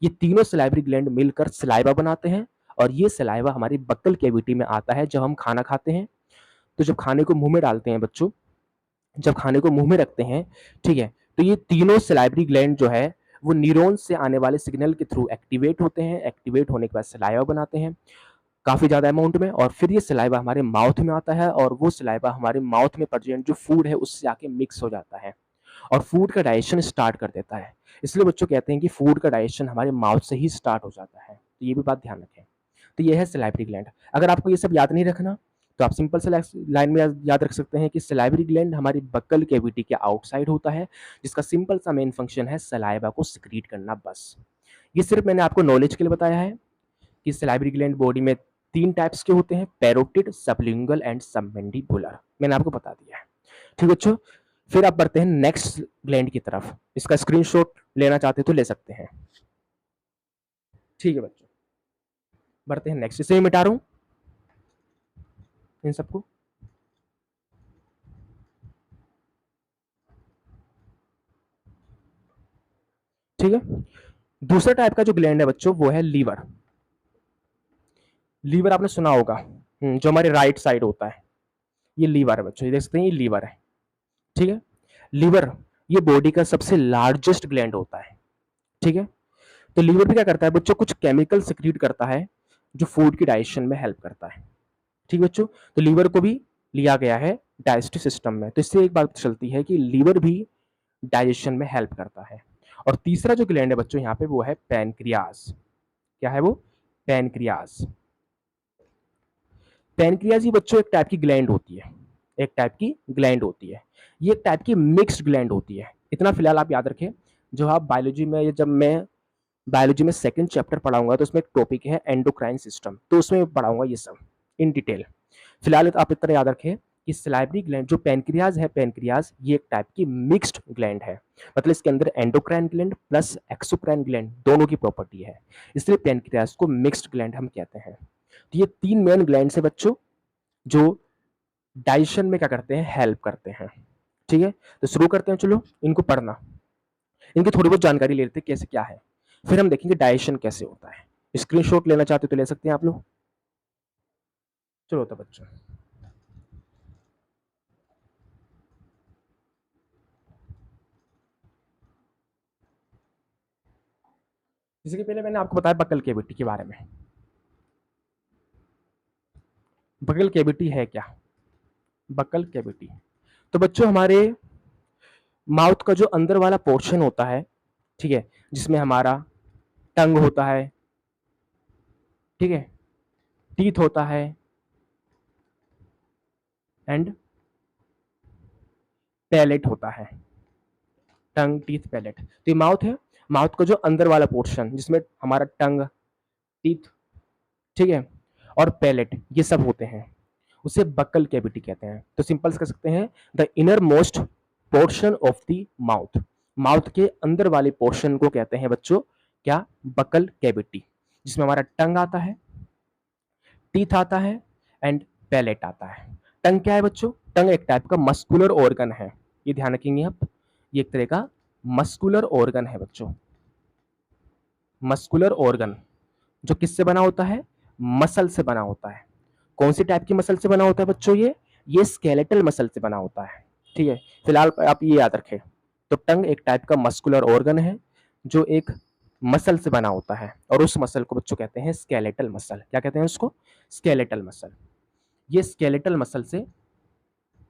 ये तीनों सलाइवरी ग्लैंड मिलकर सलाइवा बनाते हैं, और ये सलाइवा हमारी बक्कल कैविटी में आता है जब हम खाना खाते हैं। तो जब खाने को मुंह में डालते हैं बच्चों, जब खाने को मुंह में रखते हैं, ठीक है, तो ये तीनों सलाइवरी ग्लैंड जो है वो न्यूरॉन से आने वाले सिग्नल के थ्रू एक्टिवेट होते हैं। एक्टिवेट होने के बाद सलाइवा बनाते हैं काफी ज्यादा अमाउंट में, और फिर ये सलाइवा हमारे माउथ में आता है, और वो सलाइवा हमारे माउथ में प्रेजेंट जो फूड है उससे आके मिक्स हो जाता है और फूड का डाइजेशन स्टार्ट कर देता है। इसलिए बच्चों कहते हैं कि फूड का डाइजेशन हमारे माउथ से ही स्टार्ट हो जाता है, तो ये भी बात ध्यान रखें। तो ये है सलाइवरी ग्लैंड। अगर आपको ये सब याद नहीं रखना तो आप सिंपल से लाइन में याद रख सकते हैं कि सलाइवरी ग्लैंड हमारी बक्कल कैविटी के आउटसाइड होता है, जिसका सिंपल सा मेन फंक्शन है सलाइवा को सिक्रीट करना, बस। ये सिर्फ मैंने आपको नॉलेज के लिए बताया है कि सलाइवरी ग्लैंड बॉडी में 3 टाइप्स के होते हैं, पैरोटिड, सबलिंगुअल एंड सबमैंडिबुलर, मैंने आपको बता दिया है, ठीक है बच्चों। फिर आप बढ़ते हैं नेक्स्ट ग्लैंड की तरफ, इसका स्क्रीनशॉट लेना चाहते तो ले सकते हैं, ठीक है बच्चों। बढ़ते हैं नेक्स्ट, इसे मिटा रहा हूं इन सबको, ठीक है। दूसरा टाइप का जो ग्लैंड है बच्चों वो है लीवर। लीवर आपने सुना होगा, जो हमारे राइट साइड होता है, ये लीवर है बच्चों, ये देख सकते हैं, ये लीवर है, ठीक है। लीवर ये बॉडी का सबसे लार्जेस्ट ग्लैंड होता है, ठीक है। तो लीवर भी क्या करता है बच्चों, कुछ केमिकल सिक्रीट करता है जो फूड की डाइजेशन में हेल्प करता है, ठीक बच्चों। तो लीवर को भी लिया गया है डाइजेस्टिव सिस्टम में, तो इससे एक बात चलती है कि लीवर भी डाइजेशन में हेल्प करता है। और तीसरा जो ग्लैंड है बच्चों यहाँ पे वो है पैनक्रियाज। क्या है वो? पैनक्रियाज। पैनक्रियाज ही बच्चों एक टाइप की ग्लैंड होती है, एक टाइप की ग्लैंड होती है। ये एक टाइप की मिक्स्ड ग्लैंड होती है, इतना फिलहाल आप याद रखें। जो आप बायोलॉजी में, जब मैं बायोलॉजी में सेकंड चैप्टर पढ़ाऊंगा तो उसमें एक टॉपिक है एंडोक्राइन सिस्टम, तो उसमें पढ़ाऊंगा ये सब इन डिटेल। फिलहाल आप इतना याद रखें कि सलाइवरी ग्लैंड जो पैनक्रियाज है, पैनक्रियाज ये एक टाइप की मिक्स्ड ग्लैंड है, मतलब इसके अंदर endocrine gland plus exocrine gland दोनों की प्रॉपर्टी है, इसलिए पैनक्रियाज को मिक्स्ड ग्लैंड हम कहते हैं। तो ये 3 मेन ग्लैंड है बच्चों जो डाइजेशन में क्या करते हैं, हेल्प करते हैं, ठीक है। तो शुरू करते हैं, चलो इनको पढ़ना, इनकी थोड़ी बहुत जानकारी ले लेते हैं कैसे क्या है, फिर हम देखेंगे डाइजेशन कैसे होता है। स्क्रीनशॉट लेना चाहते हो तो ले सकते हैं आप लोग, चलो तो बच्चों। इसके पहले मैंने आपको बताया बक्कल कैविटी के बारे में। बक्कल कैविटी है क्या? बक्कल कैविटी, तो बच्चों हमारे माउथ का जो अंदर वाला पोर्शन होता है, ठीक है, जिसमें हमारा टंग होता है, ठीक है, टीथ होता है एंड पैलेट होता है, टंग, टीथ, पैलेट। तो ये माउथ है, माउथ का जो अंदर वाला पोर्शन जिसमें हमारा टंग, टीथ, ठीक है, और पैलेट ये सब होते हैं, उसे बक्कल कैविटी कहते हैं। तो सिंपल कह सकते हैं the inner most portion of the mouth, mouth के अंदर वाले पोर्शन को कहते हैं बच्चों क्या? बक्कल कैविटी, जिसमें हमारा टंग आता है, टीथ आता है एंड पैलेट आता है। टंग क्या है बच्चों? टंग एक टाइप का मस्कुलर ऑर्गन है, ये ध्यान रखेंगे आप, ये एक तरह का मस्कुलर ऑर्गन है बच्चों। मस्कुलर ऑर्गन जो किससे बना होता है? मसल से बना होता है। कौन सी टाइप की मसल से बना होता है बच्चों? ये स्केलेटल मसल से बना होता है, ठीक है। फिलहाल आप ये याद रखें। तो टंग एक टाइप का मस्कुलर ऑर्गन है जो एक मसल से बना होता है, और उस मसल को बच्चों कहते हैं स्केलेटल मसल। क्या कहते हैं उसको? Skeletal muscle. ये स्केलेटल मसल से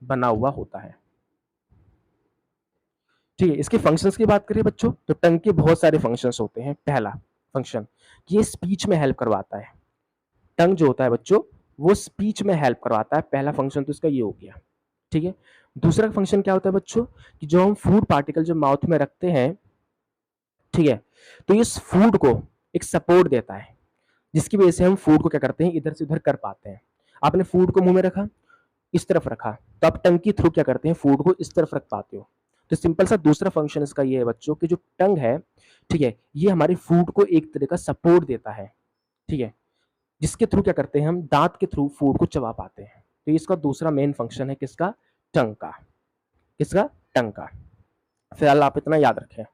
बना हुआ होता है, ठीक है। इसके फंक्शंस की बात करें बच्चों तो टंग के बहुत सारे फंक्शंस होते हैं। पहला फंक्शन, ये स्पीच में हेल्प करवाता है। टंग जो होता है बच्चों वो स्पीच में हेल्प करवाता है, पहला फंक्शन तो इसका ये हो गया, ठीक है। दूसरा फंक्शन क्या होता है बच्चों कि जो हम फूड पार्टिकल जो माउथ में रखते हैं, ठीक है, तो इस फूड को एक सपोर्ट देता है, जिसकी वजह से हम फूड को क्या करते हैं, इधर से उधर कर पाते हैं। आपने फूड को मुंह में रखा, इस तरफ रखा, तो आप टंग के थ्रू क्या करते हैं, फूड को इस तरफ रख पाते हो। तो सिंपल सा दूसरा फंक्शन इसका ये है बच्चों कि जो टंग है, ठीक है, ये हमारे फूड को एक तरह का सपोर्ट देता है, ठीक है, जिसके थ्रू क्या करते हैं, हम दांत के थ्रू फूड को चबा पाते हैं। तो इसका दूसरा मेन फंक्शन है किसका, टंग का। किसका, टंग का। फिलहाल आप इतना याद रखें।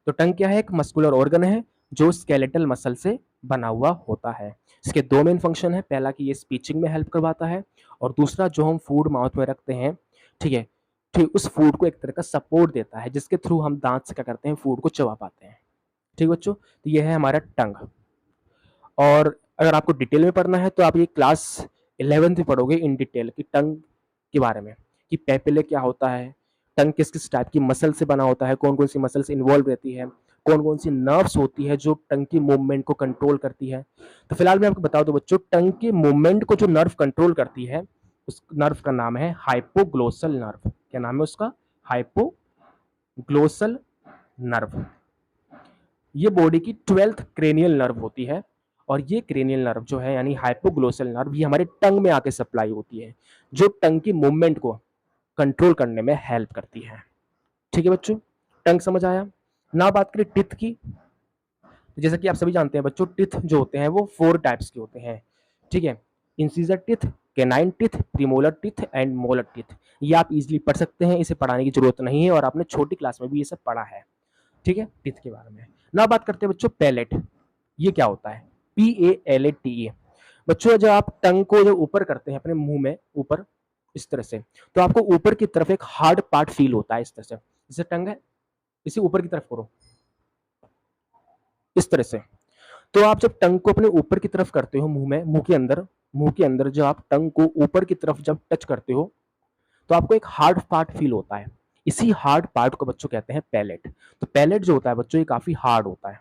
तो टंग क्या है, एक मस्कुलर ऑर्गन है जो स्केलेटल मसल से बना हुआ होता है। इसके दो मेन फंक्शन है, पहला कि ये स्पीचिंग में हेल्प करवाता है, और दूसरा जो हम फूड माउथ में रखते हैं, ठीक है, ठीक उस फूड को एक तरह का सपोर्ट देता है, जिसके थ्रू हम दांत से क्या करते हैं, फूड को चबा पाते हैं। ठीक बच्चों, तो ये है हमारा टंग। और अगर आपको डिटेल में पढ़ना है तो आप ये क्लास 11th में पढ़ोगे इन डिटेल कि टंग के बारे में, कि पेपिले क्या होता है, टंग किस किस टाइप की मसल से बना होता है, कौन कौन सी मसल्स इन्वॉल्व रहती है, कौन कौन सी नर्व्स होती है जो टंग की मूवमेंट को कंट्रोल करती है। तो फिलहाल मैं आपको बता दूं बच्चों, टंग के मूवमेंट को जो नर्व कंट्रोल करती है, उस नर्व का नाम है हाइपोग्लोसल नर्व। क्या नाम है उसका, हाइपोग्लोसल नर्व। ये बॉडी की 12th क्रेनियल नर्व होती है, और ये क्रेनियल नर्व जो है यानी हाइपोग्लोसल नर्व, ये हमारे टंग में आके सप्लाई होती है, जो टंग की मूवमेंट को कंट्रोल करने में हेल्प करती है। ठीक है बच्चों, टंग समझ आया ना। बात करें टिथ की, जैसा कि आप सभी जानते हैं बच्चों, टिथ जो होते हैं वो 4 टाइप्स के होते हैं। ठीक है, incisor teeth, canine teeth, premolar teeth and molar teeth. ये आप इजीली पढ़ सकते हैं, इसे पढ़ाने की जरूरत नहीं है, और आपने छोटी क्लास में भी ये सब पढ़ा है। ठीक है, टिथ के बारे में ना। बात करते हैं बच्चों पैलेट, ये क्या होता है, PALATE। बच्चों जब आप टंग को जब ऊपर करते हैं अपने मुंह में ऊपर इस तरह से, तो आपको ऊपर की तरफ एक हार्ड पार्ट फील होता है इस तरह से। जैसे टंग है, इसे ऊपर की तरफ करो इस तरह से। तो आप जब टंग को अपने ऊपर की तरफ करते हो मुंह में, मुंह के अंदर जब आप टंग को ऊपर की तरफ जब टच करते हो, तो आपको एक हार्ड पार्ट फील होता है। इसी हार्ड पार्ट को बच्चों कहते हैं पैलेट। तो पैलेट जो होता है बच्चों, ये काफी हार्ड होता है,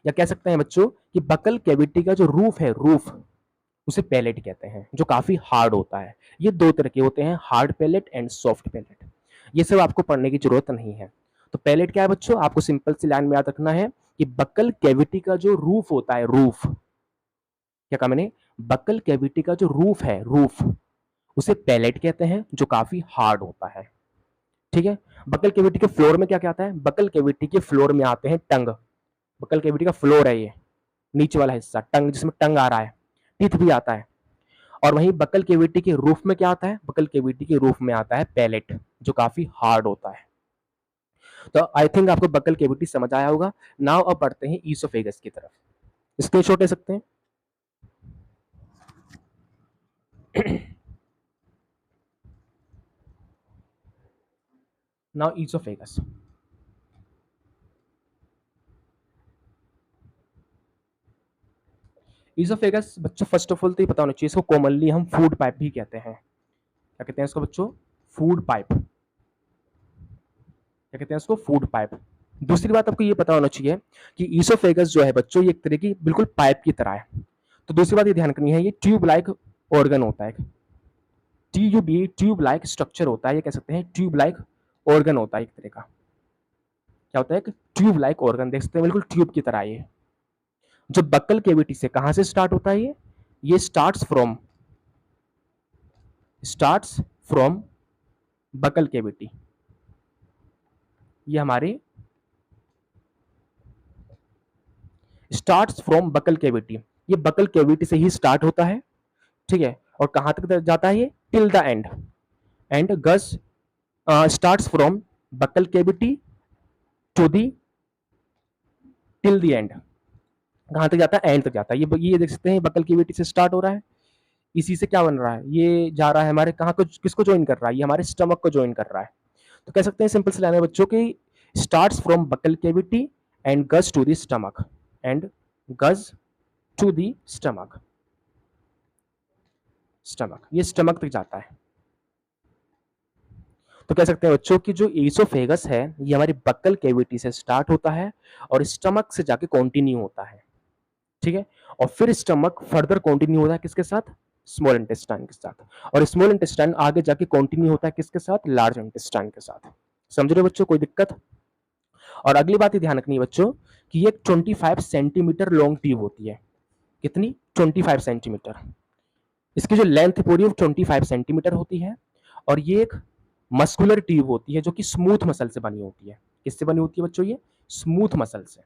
या कह सकते हैं बच्चों कि बकल कैविटी का जो रूफ है, रूफ, उसे पैलेट कहते हैं, जो काफी हार्ड होता है। ये दो तरह के होते हैं, hard palate and soft palate. ये सब आपको पढ़ने की जरूरत नहीं है। तो पैलेट क्या है बच्चों, आपको सिंपल सी लाइन में याद रखना है कि बकल कैविटी का जो रूफ होता है, रूफ, क्या कहा मैंने, बकल कैविटी का जो रूफ है, रूफ, उसे पैलेट कहते हैं, जो काफी हार्ड होता है। ठीक है, बकल कैविटी के फ्लोर में क्या क्या आता है, बकल कैविटी के फ्लोर में आते हैं टंग। बकल कैविटी का फ्लोर है ये नीचे वाला हिस्सा, टंग, जिसमें टंग आ रहा है, टीथ भी आता है। और वहीं बकल कैविटी के रूफ में क्या आता है, बकल कैविटी के रूफ में आता है पैलेट, जो काफी हार्ड होता है। तो आई थिंक आपको बकल कैविटी समझ आया होगा। नाउ अब बढ़ते हैं ईसोफेगस की तरफ। स्क्रीनशॉट ले सकते हैं। Now oesophagus. ईसोफेगस बच्चों फर्स्ट ऑफ ऑल तो ये पता होना चाहिए, इसको कॉमनली हम फूड पाइप भी कहते हैं। क्या कहते हैं इसको बच्चों, फूड पाइप। क्या कहते हैं इसको, फूड पाइप। दूसरी बात आपको ये पता होना चाहिए कि ईसोफेगस जो है बच्चों, ये एक तरह की बिल्कुल पाइप की तरह है। तो दूसरी बात ये ध्यान रखनी है, ये ट्यूब लाइक ऑर्गन होता है, ट्यूब लाइक स्ट्रक्चर होता है, ये कह सकते हैं ट्यूब लाइक ऑर्गन होता है एक तरह का। क्या होता है, एक ट्यूब लाइक ऑर्गन, देख सकते हैं बिल्कुल ट्यूब की तरह। ये जो बक्कल कैविटी से कहां से स्टार्ट होता है, ये स्टार्ट्स फ्रॉम बकल कैविटी। ये हमारे स्टार्ट्स फ्रॉम बकल कैविटी, ये बकल कैविटी से ही स्टार्ट होता है। ठीक है, और कहां तक जाता है ये, till the end, and gut starts from buccal cavity to the till the end. कहां तक जाता है, एंड तक जाता है। ये देख सकते हैं बकल कैविटी से स्टार्ट हो रहा है, इसी से क्या बन रहा है, ये जा रहा है हमारे कहाँ को, किसको ज्वाइन कर रहा है, ये हमारे स्टमक को ज्वाइन कर रहा है। तो कह सकते हैं सिंपल से लाइन है बच्चों की, starts from buccal cavity and गज टू द स्टमक, एंड गज टू द स्टमक, स्टमक, ये स्टमक तक जाता है। तो कह सकते हैं बच्चों की जो ईसोफेगस है, ये हमारी बक्कल कैविटी से स्टार्ट होता है और स्टमक से जाके कंटिन्यू होता है। ठीक है, और फिर स्टमक फर्दर कंटिन्यू होता है किसके साथ, स्मॉल इंटेस्टाइन के साथ, और स्मॉल इंटेस्टाइन आगे जाके कंटिन्यू होता है किसके साथ? लार्ज इंटेस्टाइन के साथ। समझ रहे हो बच्चों, कोई दिक्कत? और अगली बात ये ध्यान रखनी है बच्चों कि ये 25 सेंटीमीटर लॉन्ग ट्यूब होती है। कितनी? 25 सेंटीमीटर। इसकी जो लेंथ पूरी 25 सेंटीमीटर होती है, और ये एक मस्कुलर ट्यूब होती है जो कि स्मूथ मसल से बनी होती है। किससे बनी होती है बच्चों? ये स्मूथ मसल से।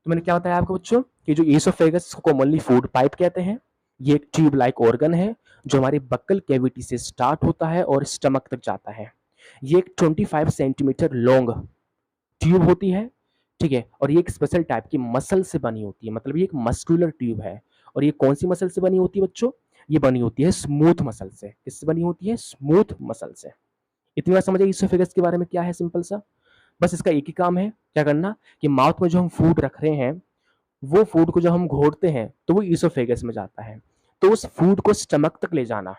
तो मैंने क्या बताया आपको बच्चों कि जो ईसोफेगस को कॉमनली फूड पाइप कहते हैं, ये एक ट्यूब लाइक ऑर्गन है जो हमारी बक्कल कैविटी से स्टार्ट होता है और स्टमक तक जाता है। ये एक 25 सेंटीमीटर लॉन्ग ट्यूब होती है, ठीक है, और ये एक स्पेशल टाइप की मसल से बनी होती है, मतलब ये एक मस्कुलर ट्यूब है। और ये कौन सी मसल से बनी होती है बच्चों? ये बनी होती है स्मूथ मसल से। किससे बनी होती है? स्मूथ मसल से। इतनी बार समझे ईसोफेगस के बारे में क्या है? सिंपल सा, बस इसका एक ही काम है, क्या करना कि माउथ में जो हम फूड रख रहे हैं, वो फूड को जब हम घोटते हैं तो वो ईसोफेगस में जाता है, तो उस फूड को स्टमक तक ले जाना,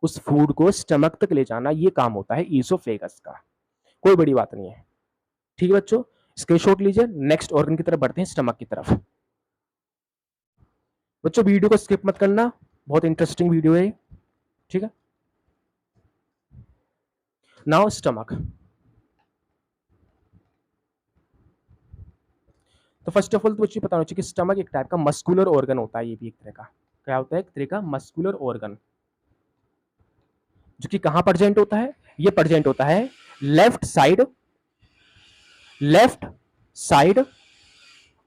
उस फूड को स्टमक तक ले जाना, ये काम होता है ईसोफेगस का। कोई बड़ी बात नहीं है, ठीक है बच्चों। स्क्रीनशॉट लीजिए, नेक्स्ट ऑर्गन की तरफ बढ़ते हैं, स्टमक की तरफ। बच्चों वीडियो को स्किप मत करना, बहुत इंटरेस्टिंग वीडियो है, ठीक है। Now stomach. तो फर्स्ट ऑफ ऑल तो बच्चों पता होना चाहिए कि स्टमक एक टाइप का मस्कुलर ऑर्गन होता है। ये भी एक तरह का क्या होता है? एक तरह का मस्कुलर ऑर्गन, जो कि कहां प्रेजेंट होता है? ये प्रेजेंट होता है left side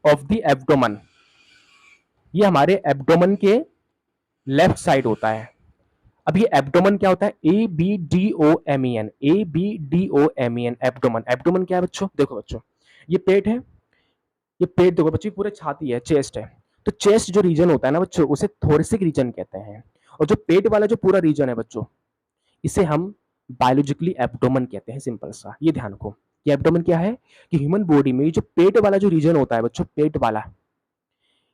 of the abdomen. ये हमारे एब्डोमन के लेफ्ट साइड होता है। अब ये एब्डोमन क्या होता है? ABDOMEN, ABDOMEN, abdomen. एब्डोमन क्या है बच्चों? देखो बच्चों, ये पेट है, ये पेट देखो बच्चों, पूरे छाती है, चेस्ट है। तो चेस्ट जो रीजन होता है ना बच्चों, उसे थोरेसिक रीजन कहते हैं। और जो पेट वाला जो पूरा रीजन है बच्चों, इसे हम बायोलॉजिकली एब्डोमन कहते हैं। सिंपल सा ये ध्यान रखो कि एब्डोमन क्या है, कि ह्यूमन बॉडी में जो पेट वाला जो रीजन होता है बच्चों, पेट वाला,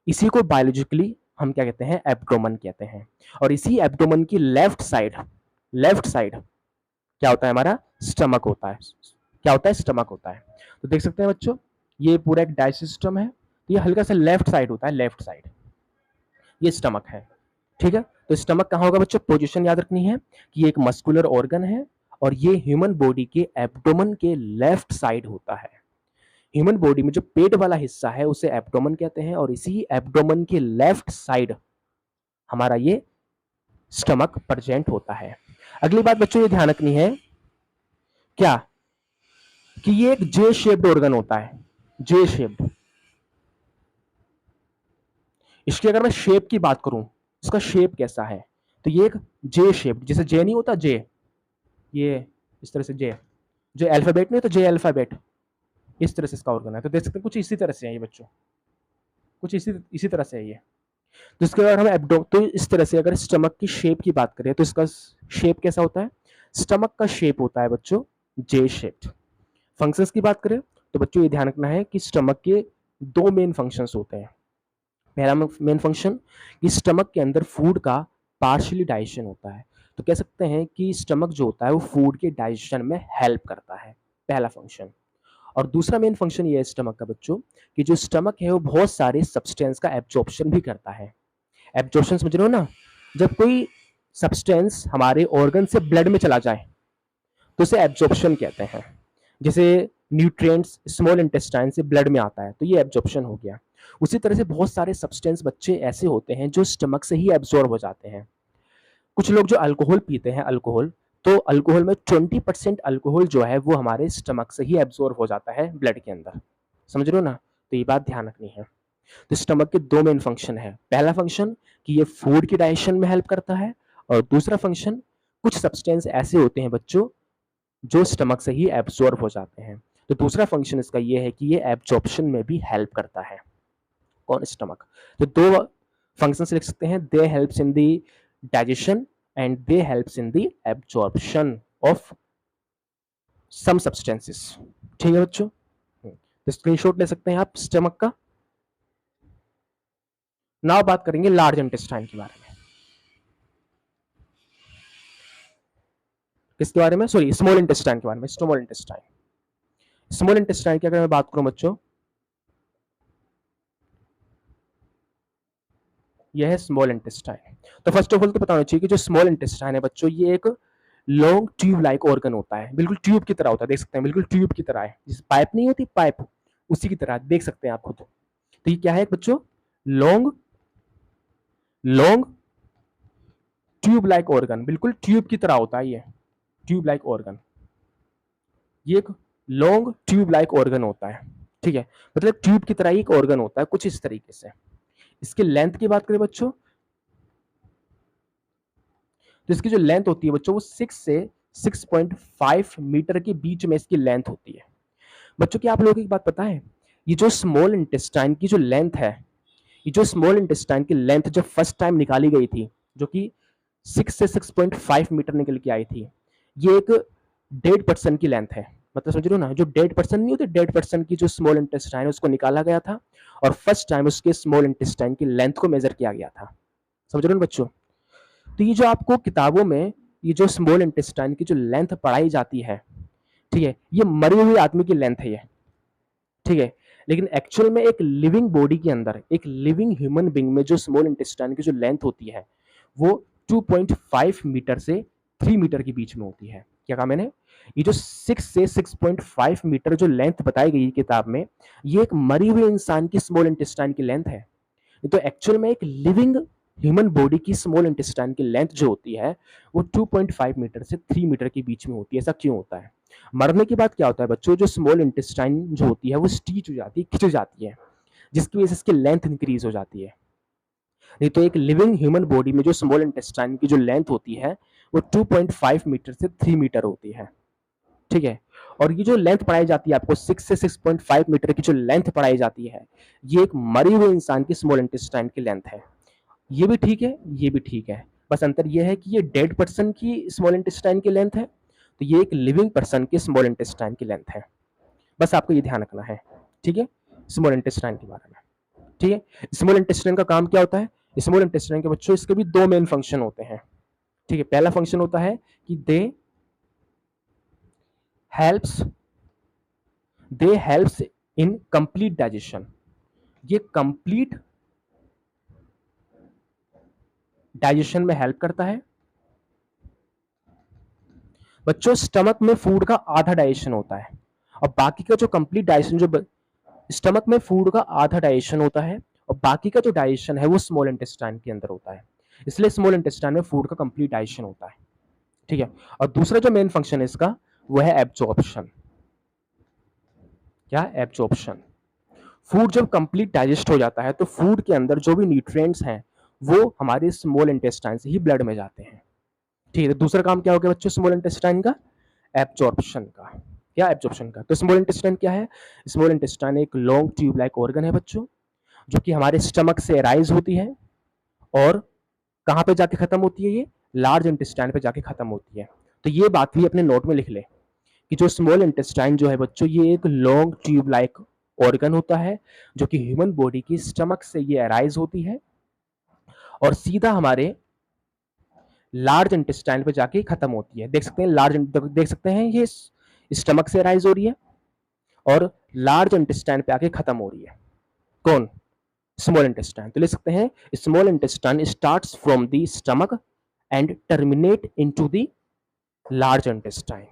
इसी को बायोलॉजिकली हम क्या कहते हैं? एब्डोमन कहते हैं। और इसी एब्डोमन की लेफ्ट साइड क्या होता है? हमारा स्टमक होता है। क्या होता है? स्टमक होता है। तो देख सकते हैं बच्चों, ये पूरा एक डाइजेस्टिव सिस्टम है, तो ये हल्का सा लेफ्ट साइड होता है, लेफ्ट साइड, ये स्टमक है, ठीक है। तो स्टमक कहाँ होगा बच्चों? पोजीशन याद रखनी है कि ये एक मस्कुलर ऑर्गन है, और ये ह्यूमन बॉडी के एब्डोमन के लेफ्ट साइड होता है। ह्यूमन बॉडी में जो पेट वाला हिस्सा है उसे एब्डोमन कहते हैं, और इसी एब्डोमन के लेफ्ट साइड हमारा ये स्टमक प्रेजेंट होता है। अगली बात बच्चों ये ध्यान रखनी है क्या, कि ये एक जे शेप्ड ऑर्गन होता है, जे शेप्ड। इसकी अगर मैं शेप की बात करूं, इसका शेप कैसा है, तो ये एक जे शेप्ड, जैसे जे नहीं होता, जे, ये इस तरह से जे, जो अल्फाबेट नहीं होता, जे अल्फाबेट, इस तरह से इसका ऑर्गन है। तो देख सकते हैं कुछ इसी तरह से है ये बच्चों, कुछ इसी तरह से है ये। तो इसके बाद हम एब्डो, तो इस तरह से अगर स्टमक की शेप की बात करें तो इसका शेप कैसा होता है? स्टमक का शेप होता है बच्चों जे शेप्ड। फंक्शंस की बात करें तो बच्चों ये ध्यान रखना है कि स्टमक के दो मेन फंक्शंस होते हैं। पहला मेन फंक्शन कि स्टमक के अंदर फूड का पार्शियली डाइजेशन होता है। तो कह सकते हैं कि स्टमक जो होता है वो फूड के डाइजेशन में हेल्प करता है, पहला फंक्शन। और दूसरा मेन फंक्शन ये है स्टमक का बच्चों, कि जो स्टमक है वो बहुत सारे सब्सटेंस का एब्जॉर्प्शन भी करता है। एब्जॉर्प्शन समझ रहे हो ना? जब कोई सब्सटेंस हमारे ऑर्गन से ब्लड में चला जाए तो उसे एब्जॉर्प्शन कहते हैं। जैसे न्यूट्रिएंट्स स्मॉल इंटेस्टाइन से ब्लड में आता है तो ये एब्जॉर्प्शन हो गया। उसी तरह से बहुत सारे सब्सटेंस बच्चे ऐसे होते हैं जो स्टमक से ही एब्जॉर्ब हो जाते हैं। कुछ लोग जो अल्कोहल पीते हैं, अल्कोहल, तो अल्कोहल में 20% अल्कोहल जो है वो हमारे स्टमक से ही एब्जॉर्ब हो जाता है ब्लड के अंदर। समझ रहे हो ना? तो ये बात ध्यान रखनी है। तो स्टमक के दो मेन फंक्शन है। पहला फंक्शन कि ये फूड की डाइजेशन में हेल्प करता है, और दूसरा फंक्शन कुछ सब्सटेंस ऐसे होते हैं बच्चों जो स्टमक से ही एब्जॉर्ब हो जाते हैं। तो दूसरा फंक्शन इसका ये है कि ये एब्जॉर्प्शन में भी हेल्प करता है। कौन? स्टमक। तो दो फंक्शंस लिख सकते हैं, they helps in the digestion and they helps in the absorption of some substances. ठीक है बच्चों, तो स्क्रीनशॉट ले सकते हैं आप स्टमक का। नाउ बात करेंगे लार्ज इंटेस्टाइन के बारे में। किसके बारे में? सॉरी, स्मॉल इंटेस्टाइन के बारे में। स्मॉल इंटेस्टाइन, स्मॉल इंटेस्टाइन की अगर मैं बात करूं बच्चों, यह है स्मॉल इंटेस्टाइन। तो फर्स्ट ऑफ ऑल तो बताना चाहिए कि जो स्मॉल इंटेस्टाइन है बच्चों, ये एक लॉन्ग ट्यूब लाइक ऑर्गन होता है, बिल्कुल ट्यूब की तरह होता है, देख सकते हैं बिल्कुल ट्यूब की तरह है, जिस पाइप नहीं होती पाइप, उसी की तरह देख सकते हैं आप खुद। तो ये क्या है बच्चों, long long tube like organ, बिल्कुल ट्यूब की तरह होता है ये ट्यूब लाइक ऑर्गन, ये एक लॉन्ग ट्यूब लाइक ऑर्गन होता है, ठीक है, मतलब ट्यूब की तरह ही एक ऑर्गन होता है कुछ इस तरीके से। इसके लेंथ की बात करें बच्चों, तो इसकी जो लेंथ होती है बच्चों वो 6 से 6.5 मीटर के बीच में इसकी लेंथ होती है। बच्चों क्या आप लोगों को एक बात पता है, ये जो स्मॉल इंटेस्टाइन की जो लेंथ है, ये जो स्मॉल इंटेस्टाइन की लेंथ जब फर्स्ट टाइम निकाली गई थी, जो कि 6 से 6.5 मीटर निकल के आई थी, ये एक डेड पर्सन की लेंथ है, मतलब समझ रहे हो ना, जो डेड पर्सन नहीं होते, डेड पर्सन की जो स्मॉल इंटेस्टाइन है उसको निकाला गया था और फर्स्ट टाइम उसके स्मॉल इंटेस्टाइन की लेंथ को मेजर किया गया था। समझ रहे हो ना बच्चों। तो ये जो आपको किताबों में ये जो स्मॉल इंटेस्टाइन की जो लेंथ पढ़ाई जाती है, ठीक है, ये मरे हुए आदमी की लेंथ है ये, ठीक है, लेकिन एक्चुअल में एक लिविंग बॉडी के अंदर, एक लिविंग ह्यूमन बीइंग में जो स्मॉल इंटेस्टाइन की जो लेंथ होती है वो 2.5 मीटर से 3 मीटर के बीच में होती है। क्या कहा मैंने, ये जो 6 से 6.5 मीटर जो लेंथ बताई गई है किताब में, ये एक मरी हुए इंसान की स्मॉल इंटेस्टाइन की लेंथ है। तो एक्चुअल में एक लिविंग ह्यूमन बॉडी की स्मॉल इंटेस्टाइन की लेंथ जो होती है वो 2.5 मीटर से 3 मीटर के बीच में होती है। ऐसा क्यों होता है, मरने के बाद क्या होता है बच्चों, जो स्मॉल इंटेस्टाइन जो होती है वो स्टीच हो जाती है, खिंच जाती है, जिसकी वजह से इसकी लेंथ इंक्रीज हो जाती है। नहीं तो एक लिविंग ह्यूमन बॉडी में जो स्मॉल इंटेस्टाइन की जो लेंथ होती है वो 2.5 मीटर से 3 मीटर होती है, ठीक है। और ये जो लेंथ पढ़ाई जाती है आपको 6 से 6.5 मीटर की जो लेंथ पढ़ाई जाती है, ये एक मरे हुए इंसान की स्मॉल इंटेस्टाइन की लेंथ है। ये भी ठीक है, ये भी ठीक है, बस अंतर ये है कि ये डेड पर्सन की स्मॉल इंटेस्टाइन की लेंथ है, तो ये एक लिविंग पर्सन की स्मॉल इंटेस्टाइन की लेंथ है। बस आपको ये ध्यान रखना है, ठीक है, स्मॉल इंटेस्टाइन के बारे में, ठीक है। स्मॉल इंटेस्टाइन का काम क्या होता है, स्मॉल इंटेस्टाइन के बच्चों इसके भी दो मेन फंक्शन होते हैं, ठीक है। पहला फंक्शन होता है कि helps they helps in complete digestion, ये कंप्लीट डाइजेशन में हेल्प करता है बच्चों। स्टमक में फूड का आधा डाइजेशन होता है और बाकी का जो कंप्लीट डाइजेशन, जो स्टमक में फूड का आधा डाइजेशन होता है और बाकी का जो डाइजेशन है वो स्मॉल इंटेस्टाइन के अंदर होता है, इसलिए स्मॉल इंटेस्टाइन में फूड का कंप्लीट डाइजेशन होता है, ठीक है। और दूसरा जो मेन फंक्शन है इसका वो है एब्जॉर्प्शन। क्या, एब्जॉर्प्शन। फूड जब कंप्लीट डाइजेस्ट हो जाता है तो फूड के अंदर जो भी न्यूट्रिएंट्स हैं वो हमारे स्मॉल इंटेस्टाइन से ही ब्लड में जाते हैं, ठीक है। दूसरा काम क्या हो गया बच्चों स्मॉल इंटेस्टाइन का, एब्जॉर्प्शन का। क्या, एब्जॉर्प्शन का। तो स्मॉल इंटेस्टाइन क्या है, स्मॉल इंटेस्टाइन एक लॉन्ग ट्यूब लाइक ऑर्गन है बच्चों, जो कि हमारे स्टमक से राइज होती है और कहां पे जाके खत्म होती है, ये लार्ज इंटेस्टाइन पे जाके खत्म होती है। तो ये बात भी अपने नोट में लिख ले कि जो स्मॉल इंटेस्टाइन जो है बच्चों, ये एक लॉन्ग ट्यूब लाइक ऑर्गन होता है जो कि ह्यूमन बॉडी की स्टमक से ये अराइज होती है और सीधा हमारे लार्ज इंटेस्टाइन पे जाके खत्म होती है। देख सकते हैं लार्ज, देख सकते हैं ये स्टमक से राइज हो रही है और लार्ज इंटेस्टाइन पे आके खत्म हो रही है। कौन, स्मॉल इंटेस्टाइन। तो ले सकते हैं small intestine starts from the stomach and terminate into the large intestine.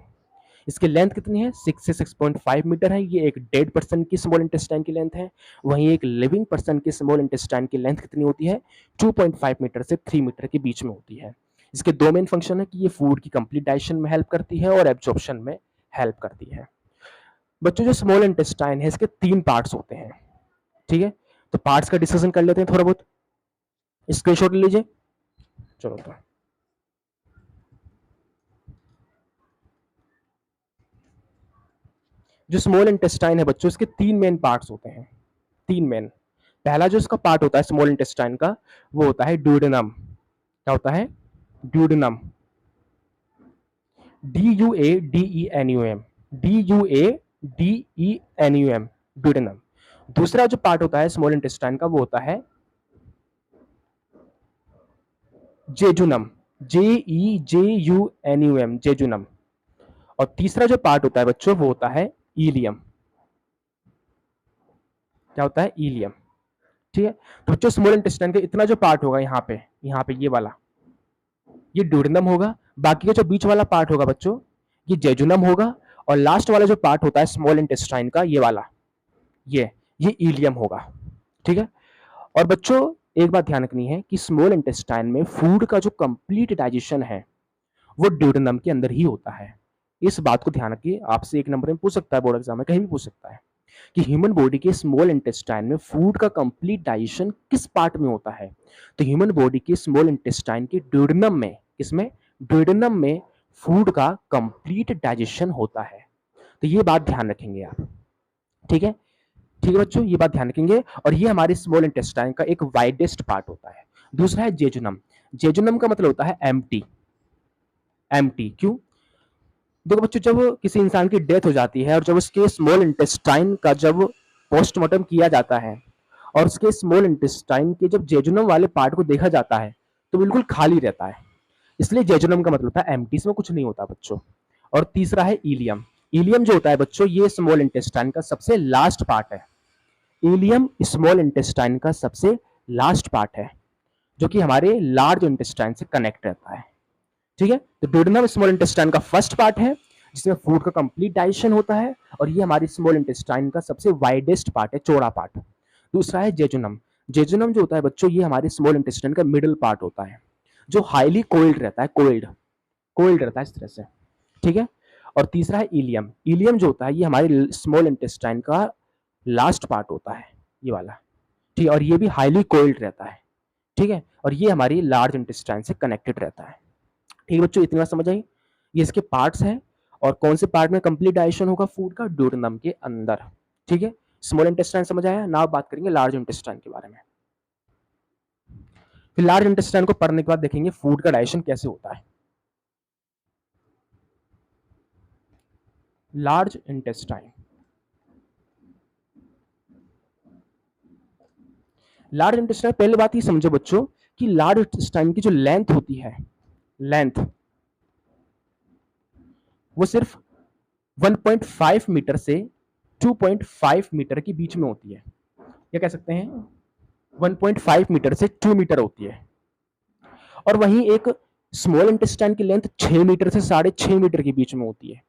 इसकी लेंथ कितनी है, 6 से 6.5 मीटर है। ये एक डेड पर्सन की स्मॉल इंटेस्टाइन की लेंथ है। वहीं एक लिविंग पर्सन की स्मॉल इंटेस्टाइन की लेंथ कितनी होती है, 2.5 मीटर से 3 मीटर के बीच में होती है। इसके दो मेन फंक्शन है कि ये फूड की कंप्लीट डाइजेशन में हेल्प करती है और एब्जॉर्प्शन में हेल्प करती है। बच्चों जो स्मॉल इंटेस्टाइन है इसके 3 पार्ट्स होते हैं, ठीक है। तो पार्ट्स का डिस्कशन कर लेते हैं थोड़ा बहुत, स्क्रीनशॉट ले लीजिए। चलो तो जो स्मॉल इंटेस्टाइन है बच्चों, इसके 3 मेन पार्ट्स होते हैं, 3 मेन। पहला जो इसका पार्ट होता है स्मॉल इंटेस्टाइन का वो होता है ड्यूडेनम। क्या होता है, ड्यूडेनम, DUADENUM, DUADENUM, ड्यूडेनम। दूसरा जो पार्ट होता है स्मॉल इंटेस्टाइन का वो होता है जेजुनम, JEJUNUM, जेजुनम। और तीसरा जो पार्ट होता है बच्चों वो होता है इलियम। क्या होता है, इलियम, ठीक है। तो बच्चों स्मॉल इंटेस्टाइन का इतना जो पार्ट होगा यहाँ पे ये वाला, ये ड्यूडेनम होगा। बाकी का जो बीच वाला पार्ट होगा बच्चों, ये जेजुनम होगा। और लास्ट वाला जो पार्ट होता है स्मॉल इंटेस्टाइन का, ये वाला, ये इलियम होगा। ठीक है। और बच्चों एक बात ध्यान रखनी है कि स्मॉल इंटेस्टाइन में फूड का जो कंप्लीट डाइजेशन है वो ड्यूडेनम के अंदर ही होता है। इस बात को ध्यान रखिए, आपसे 1 नंबर में पूछ सकता है, बोर्ड एग्जाम में कहीं भी पूछ सकता है कि ह्यूमन बॉडी के स्मॉल इंटेस्टाइन में फूड का कंप्लीट डाइजेशन किस पार्ट में होता है। तो ह्यूमन बॉडी के स्मॉल इंटेस्टाइन के ड्यूडेनम में, किसमें, ड्यूडेनम में फूड का कंप्लीट डाइजेशन होता है। तो ये बात ध्यान रखेंगे आप। ठीक है, ठीक है बच्चों, ये बात ध्यान रखेंगे। और ये हमारे स्मॉल इंटेस्टाइन का एक वाइडेस्ट पार्ट होता है। दूसरा है जेजुनम। जेजुनम का मतलब होता है एम्प्टी। एम्प्टी क्यों? देखो बच्चों, जब किसी इंसान की डेथ हो जाती है और जब उसके स्मॉल इंटेस्टाइन का जब पोस्टमार्टम किया जाता है और उसके स्मॉल इंटेस्टाइन के जब जेजुनम वाले पार्ट को देखा जाता है तो बिल्कुल खाली रहता है, इसलिए जेजुनम का मतलब होता है एम्प्टी, इसमें कुछ नहीं होता बच्चों। और तीसरा है इलियम। इलियम जो होता है बच्चों, ये स्मॉल इंटेस्टाइन का सबसे लास्ट पार्ट है। इलियम स्मॉल इंटेस्टाइन का सबसे लास्ट पार्ट है, जो कि हमारे लार्ज इंटेस्टाइन से कनेक्ट रहता है। ठीक है। तो ड्यूडेनम स्मॉल इंटेस्टाइन का फर्स्ट पार्ट है जिसमें फूड का कंप्लीट डाइजेशन होता है, और ये हमारी स्मॉल इंटेस्टाइन का सबसे वाइडेस्ट पार्ट है, चौड़ा पार्ट। दूसरा है जेजुनम। जेजुनम जो होता है बच्चों, ये हमारे स्मॉल इंटेस्टाइन का मिडिल पार्ट होता है, जो हाईली कोल्ड रहता है, कोल्ड रहता है इस तरह से। ठीक है। और तीसरा है इलियम। इलियम जो होता है ये हमारे स्मॉल इंटेस्टाइन का लास्ट पार्ट होता है, ये वाला। ठीक है। और ये भी हाईली कोल्ड रहता है। ठीक है। और ये हमारी लार्ज इंटेस्टाइन से कनेक्टेड रहता है। ठीक है बच्चों, इतनी बात समझ आई। ये इसके पार्ट्स हैं। और कौन से पार्ट में कंप्लीट डाइजेशन होगा फूड का? ड्यूडेनम के अंदर। ठीक है। स्मॉल इंटेस्टाइन समझ आया ना। अब बात करेंगे लार्ज इंटेस्टाइन के बारे में। फिर लार्ज इंटेस्टाइन को पढ़ने के बाद देखेंगे फूड का डाइजेशन कैसे होता है। लार्ज इंटेस्टाइन, लार्ज इंटेस्टाइन, पहले बात ये समझो बच्चों कि लार्ज इंटेस्टाइन की जो लेंथ होती है, लेंथ वो सिर्फ 1.5 मीटर से 2.5 मीटर के बीच में होती है। क्या कह सकते हैं? 1.5 मीटर से 2 मीटर होती है। और वहीं एक स्मॉल इंटेस्टाइन की लेंथ 6 मीटर से 6.5 मीटर के बीच में होती है।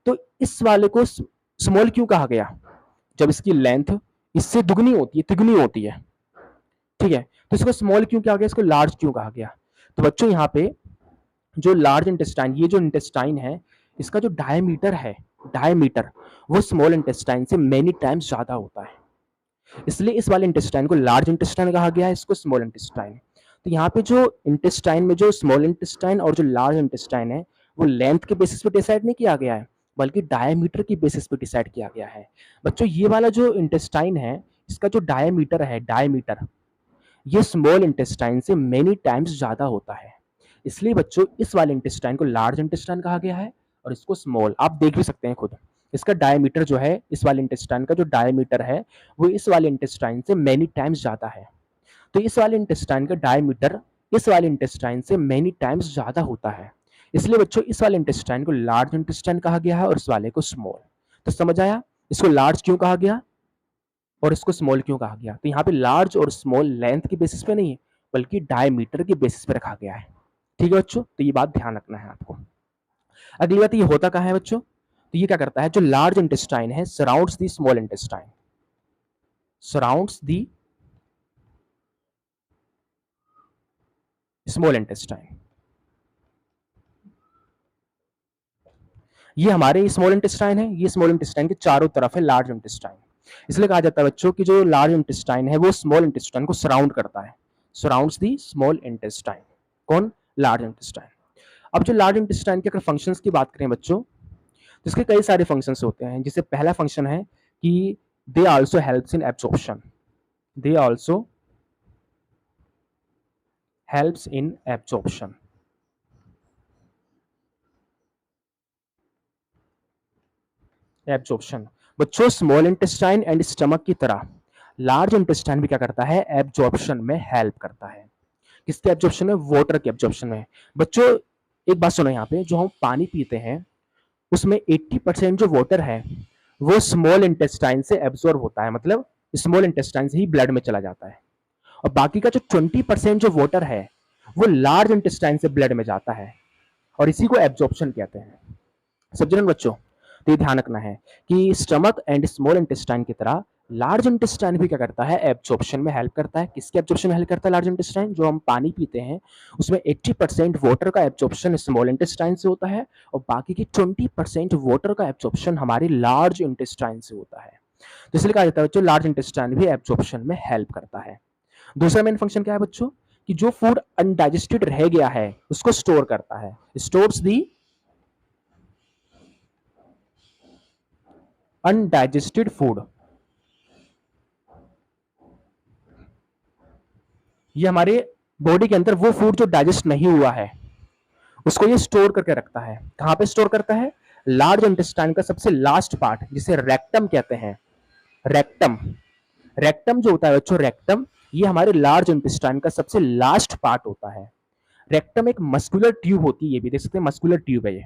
तो इस वाले को स्मॉल क्यों कहा गया? जब इसकी लेंथ इससे दुगनी होती है, तिगुनी होती है। ठीक है। तो इसको स्मॉल क्यों कहा गया, इसको लार्ज क्यों कहा गया? तो बच्चों यहाँ पे जो लार्ज इंटेस्टाइन, ये जो इंटेस्टाइन है, इसका जो डायमीटर है, डायमीटर वो स्मॉल इंटेस्टाइन से मेनी टाइम्स ज्यादा होता है, इसलिए इस वाले इंटेस्टाइन को लार्ज इंटेस्टाइन कहा गया है, इसको स्मॉल इंटेस्टाइन। तो यहाँ पे जो इंटेस्टाइन में जो स्मॉल इंटेस्टाइन और जो लार्ज इंटेस्टाइन है वो लेंथ के बेसिस पे डिसाइड नहीं किया गया है, बल्कि डायमीटर की बेसिस पे डिसाइड किया गया है। बच्चों ये वाला जो इंटेस्टाइन है, इसका जो डायमीटर है, डायमीटर, ये स्मॉल इंटेस्टाइन से मेनी टाइम्स ज्यादा होता है, इसलिए बच्चों इस वाले इंटेस्टाइन को लार्ज इंटेस्टाइन कहा गया है और इसको स्मॉल। आप देख भी सकते हैं खुद, इसका डायमीटर जो है, इस वाले इंटेस्टाइन का जो डायमीटर है वो इस वाले इंटेस्टाइन से मेनी टाइम्स ज्यादा है। तो इस वाले इंटेस्टाइन का डायमीटर इस वाले इंटेस्टाइन से मेनी टाइम्स ज्यादा होता है, इसलिए बच्चों इस वाले इंटेस्टाइन को लार्ज इंटेस्टाइन कहा गया है और इस वाले को स्मॉल। तो समझ आया इसको लार्ज क्यों कहा गया और इसको स्मॉल क्यों कहा गया? तो यहाँ पे लार्ज और स्मॉल लेंथ के बेसिस पे नहीं है, बल्कि डायमीटर के बेसिस पे रखा गया है। ठीक है बच्चों, तो ये बात ध्यान रखना है आपको। अगली बात, ये होता कहाँ है बच्चों? तो ये क्या करता है, जो लार्ज इंटेस्टाइन है surrounds the small intestine, surrounds the small intestine. ये हमारे स्मॉल इंटेस्टाइन है, ये स्मॉल इंटेस्टाइन के चारों तरफ है लार्ज इंटेस्टाइन, इसलिए कहा जाता है बच्चों कि जो लार्ज इंटेस्टाइन है वो स्मॉल इंटेस्टाइन को सराउंड करता है, सराउंड्स दी स्मॉल इंटेस्टाइन। कौन? Large intestine. अब जो लार्ज इंटेस्टाइन के अगर फंक्शंस की बात करें बच्चों, तो इसके कई सारे फंक्शंस होते हैं, जिससे पहला फंक्शन है कि they also helps in absorption, they also helps in absorption. Absorption बच्चों, स्मॉल इंटेस्टाइन एंड स्टमक की तरह लार्ज इंटेस्टाइन भी क्या करता है? एब्जॉर्प्शन में हेल्प करता है। किसके एब्जॉर्प्शन में? वाटर के एब्जॉर्प्शन में। बच्चों एक बात सुनो, यहाँ पे जो हम पानी पीते हैं उसमें 80% जो वाटर है वो स्मॉल इंटेस्टाइन से एब्जॉर्ब होता है, मतलब स्मॉल इंटेस्टाइन से ही ब्लड में चला जाता है। और बाकी का जो 20% जो वाटर है वो लार्ज इंटेस्टाइन से ब्लड में जाता है और इसी को एब्जॉर्प्शन कहते हैं। समझ रहे बच्चों? तो ये ध्यान रखना है कि स्टमक एंड स्मॉल इंटेस्टाइन की तरह लार्ज इंटेस्टाइन भी क्या करता है, एब्जॉर्प्शन में हेल्प करता है। किसके एब्जॉर्प्शन में हेल्प करता है लार्ज इंटेस्टाइन? जो हम पानी पीते हैं उसमें 80% वाटर का एब्जॉर्प्शन स्मॉल इंटेस्टाइन से होता है और बाकी की 20% वाटर का एब्जॉर्प्शन हमारी लार्ज इंटेस्टाइन से होता है। तो इसलिए कहा जाता है बच्चों लार्ज इंटेस्टाइन भी एब्जॉर्प्शन में हेल्प करता है। दूसरा मेन फंक्शन क्या है बच्चों? कि जो फूड अनडाइजेस्टेड रह गया है उसको स्टोर करता है, स्टोर्स दी अनडाइजेस्टेड फूड। ये हमारे बॉडी के अंदर वो फूड जो डाइजेस्ट नहीं हुआ है उसको ये स्टोर करके रखता है। कहां पे स्टोर करता है? लार्ज इंटेस्टाइन का सबसे लास्ट पार्ट जिसे रेक्टम कहते हैं। रेक्टम, रेक्टम जो होता है बच्चों, रेक्टम ये हमारे लार्ज इंटेस्टाइन का सबसे लास्ट पार्ट होता है। रेक्टम एक मस्कुलर ट्यूब होती है, ये भी देख सकते हैं मस्कुलर ट्यूब है ये।